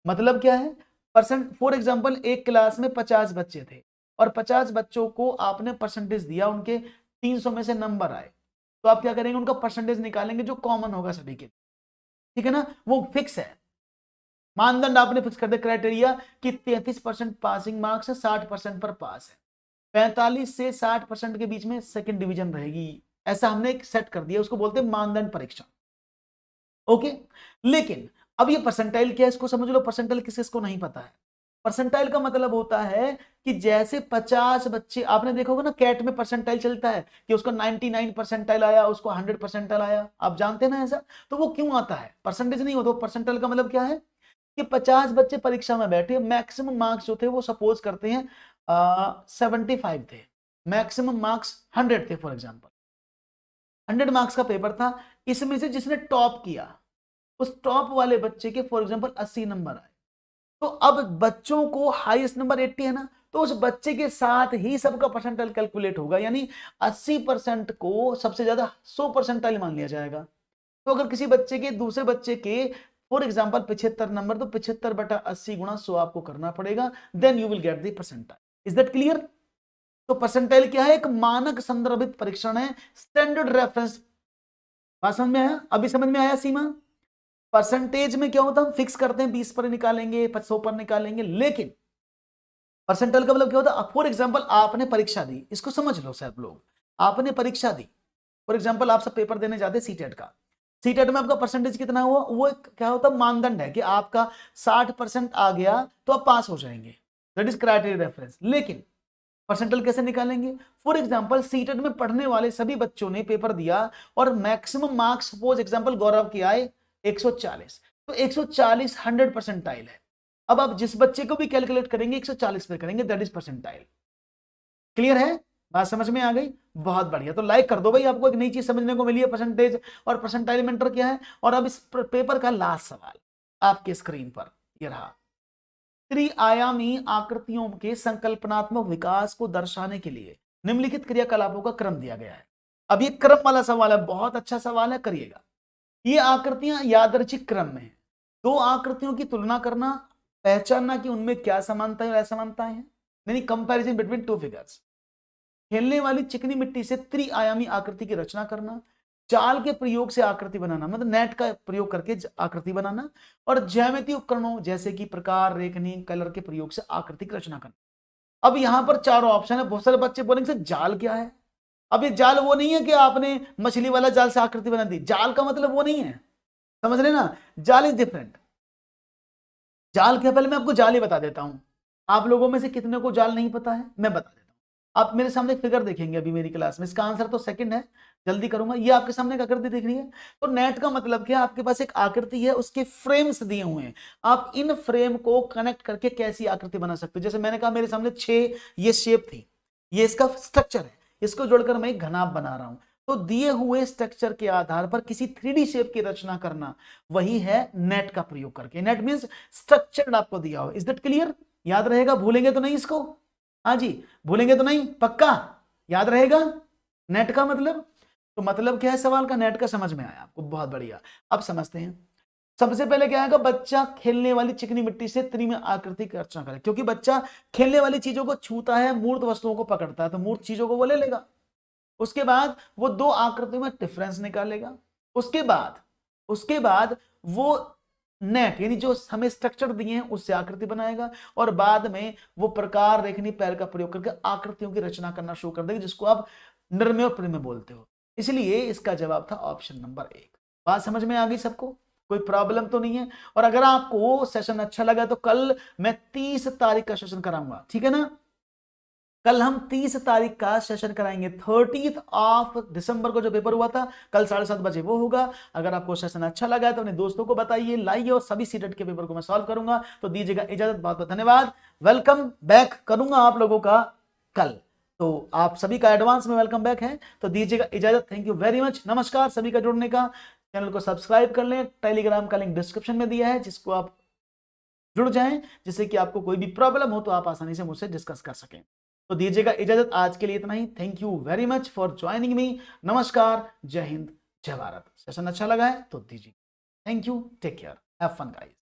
मतलब क्या है, परसेंट, फॉर एग्जांपल एक क्लास में 50 बच्चे थे और 50 बच्चों को आपने परसेंटेज दिया, उनके 300 में से नंबर आए, तो आप क्या करेंगे, उनका परसेंटेज निकालेंगे जो कॉमन होगा सभी के, ठीक है ना? वो फिक्स है, मानदंड आपने फिक्स कर दिया, क्राइटेरिया कि 33% पासिंग मार्क्स है, 60% पर पास है, 45 से 60% के बीच में सेकंड डिवीजन रहेगी, ऐसा हमने एक सेट कर दिया, उसको बोलते हैं मानदंड परीक्षण। ओके, लेकिन अब ये परसेंटाइल क्या है, इसको समझ लो। परसेंटाइल किस किस को नहीं पता है? परसेंटाइल का मतलब होता है कि जैसे 50 बच्चे, आपने देखा होगा ना कैट में परसेंटाइल चलता है कि उसको 99 परसेंटाइल आया, उसको 100 परसेंटाइल आया, आप जानते हैं ना ऐसा? तो वो क्यों आता है? परसेंटेज नहीं होता। परसेंटाइल का मतलब क्या है कि 50 बच्चे परीक्षा में बैठे, मैक्सिमम मार्क्स जो थे वो सपोज करते हैं 75 थे, मैक्सिमम मार्क्स 100 थे, फॉर एग्जाम्पल 100 मार्क्स का पेपर था, इसमें से जिसने टॉप किया, उस टॉप वाले बच्चे के फॉर एग्जांपल 80 नंबर आए, तो अब बच्चों को हाईएस्ट नंबर 80 है ना, तो उस बच्चे के साथ ही सबका परसेंटाइल कैलकुलेट होगा, यानी 80% को सबसे ज्यादा 100 परसेंटाइल मान लिया जाएगा। तो अगर किसी बच्चे के दूसरे बच्चे के फॉर एग्जांपल 75 नंबर, तो 75/80 गुणा 100 आपको करना पड़ेगा, then you will get the percentile. Is that clear? तो परसेंटाइल क्या है, एक मानक संदर्भित परीक्षण है, स्टैंडर्ड रेफरेंस। बात समझ में आया? अभी समझ में आया सीमा? परसेंटेज में क्या होता है, हम फिक्स करते हैं 20 पर निकालेंगे, 100 पर निकालेंगे, लेकिन परसेंटाइल का मतलब क्या होता है, फॉर एग्जांपल आपने परीक्षा दी, इसको समझ लो सब लोग, आपने परीक्षा दी, फॉर एग्जांपल आप सब पेपर देने जाते सीटेट का, सीटेट में आपका परसेंटेज कितना हुआ, वो क्या होता है, मानदंड है कि आपका 60% आ गया तो आप पास हो जाएंगे, दैट इज क्राइटेरिया रेफरेंस। लेकिन परसेंटाइल कैसे निकालेंगे? फॉर एग्जांपल सीटेट में पढ़ने वाले सभी बच्चों ने पेपर दिया और मैक्सिमम मार्क्स सपोज एग्जांपल गौरव के आए 140, तो 140 100 परसेंटाइल है। अब आप जिस बच्चे को भी कैलकुलेट करेंगे 140 पे करेंगे, दैट इज परसेंटाइल। क्लियर है? बात समझ में आ गई? बहुत बढ़िया। तो लाइक कर दो भाई, आपको एक नई चीज समझने को मिली है, परसेंटेज और परसेंटाइल में अंतर क्या है। और अब इस पेपर का लास्ट सवाल आपके स्क्रीन पर ये रहा। त्रिआयामी आकृतियों के संकल्पनात्मक विकास को दर्शाने के लिए निम्नलिखित क्रियाकलापों का क्रम दिया गया है। अब ये क्रम वाला सवाल है, बहुत अच्छा सवाल है, करिएगा। ये आकृतियां यादृच्छिक क्रम में है। दो आकृतियों की तुलना करना, पहचानना कि उनमें क्या समानताएं और असमानताएं हैं, यानी कंपैरिजन बिटवीन टू फिगर्स। खेलने वाली चिकनी मिट्टी से त्रिआयामी आकृति की रचना करना, जाल के प्रयोग से आकृति बनाना, मतलब नेट का प्रयोग करके आकृति बनाना, और ज्यामितीय उपकरणों जैसे कि प्रकार, रेखनी, कलर के प्रयोग से आकृति की रचना करना। अब यहां पर चारों ऑप्शन है। बहुत सारे बच्चे बोलेंगे सर जाल क्या है? अब ये जाल वो नहीं है कि आपने मछली वाला जाल से आकृति बना दी। जाल का मतलब वो नहीं है, समझ रहे ना? जाल इज डिफरेंट। जाल क्या, पहले मैं आपको जाल ही बता देता हूं। आप लोगों में से कितने को जाल नहीं पता है, मैं बता देता हूं। आप मेरे सामने एक फिगर देखेंगे अभी मेरी क्लास में, इसका आंसर तो सेकंड है, जल्दी करूंगा। ये आपके सामने एक आकृति दिख रही है। तो नेट का मतलब क्या, आपके पास एक आकृति है, उसके फ्रेम्स दिए हुए हैं, आप इन फ्रेम को कनेक्ट करके कैसी आकृति बना सकते हो। जैसे मैंने कहा मेरे सामने 6 ये शेप थी, ये इसका स्ट्रक्चर है, इसको जोड़कर मैं एक घनाभ बना रहा हूं। तो दिए हुए स्ट्रक्चर के आधार पर किसी 3D शेप की रचना करना, वही है नेट का प्रयोग करके। नेट मींस स्ट्रक्चर आपको दिया हो। Is that clear? याद रहेगा? भूलेंगे तो नहीं इसको? हाँ जी, भूलेंगे तो नहीं? पक्का याद रहेगा नेट का मतलब? तो मतलब क्या है सवाल का, नेट का समझ में आया आपको? बहुत बढ़िया। अब समझते हैं। सबसे पहले क्या आएगा, बच्चा खेलने वाली चिकनी मिट्टी से त्रिमी आकृति की रचना करे। क्योंकि बच्चा खेलने वाली चीजों को छूता है, मूर्त वस्तुओं को पकड़ता है, तो मूर्त चीजों को वो ले लेगा। उसके बाद वो दो आकृतियों में डिफरेंस निकालेगा। उसके बाद वो नेट यानी जो हमें स्ट्रक्चर दिए हैं उससे आकृति बनाएगा, और बाद में वो प्रकार, रेखनी, पैर का प्रयोग करके आकृतियों की रचना करना शुरू कर देगा, जिसको आप निर्मेय और परिमेय बोलते हो। इसलिए इसका जवाब था ऑप्शन नंबर 1। बात समझ में आ गई सबको? कोई प्रॉब्लम तो नहीं है? और अगर आपको सेशन अच्छा लगा तो कल मैं 30 तारीख का सेशन कराऊंगा, ठीक है ना? कल हम 30 तारीख का सेशन कराएंगे। 30 ऑफ दिसंबर को जो पेपर हुआ था, कल 7:30 बजे वो होगा। अगर आपको सेशन अच्छा लगा है तो अपने दोस्तों को बताइए, लाइए, और सभी सीटेट के पेपर को मैं सॉल्व करूंगा। तो दीजिएगा इजाजत, बहुत बहुत धन्यवाद। वेलकम बैक करूंगा आप लोगों का कल, तो आप सभी का एडवांस में वेलकम बैक है। तो दीजिएगा इजाजत। Thank you very much. नमस्कार सभी का जुड़ने का। चैनल को सब्सक्राइब कर लें, टेलीग्राम का लिंक डिस्क्रिप्शन में दिया है, जिसको आप जुड़ जाएं, जिससे कि आपको कोई भी प्रॉब्लम हो तो आप आसानी से मुझसे डिस्कस कर सकें। तो दीजिएगा इजाजत, आज के लिए इतना ही। Thank you very much for joining me. नमस्कार, जय हिंद, जय भारत। सेशन अच्छा लगा है तो दीजिए। Thank you, take care, have fun guys.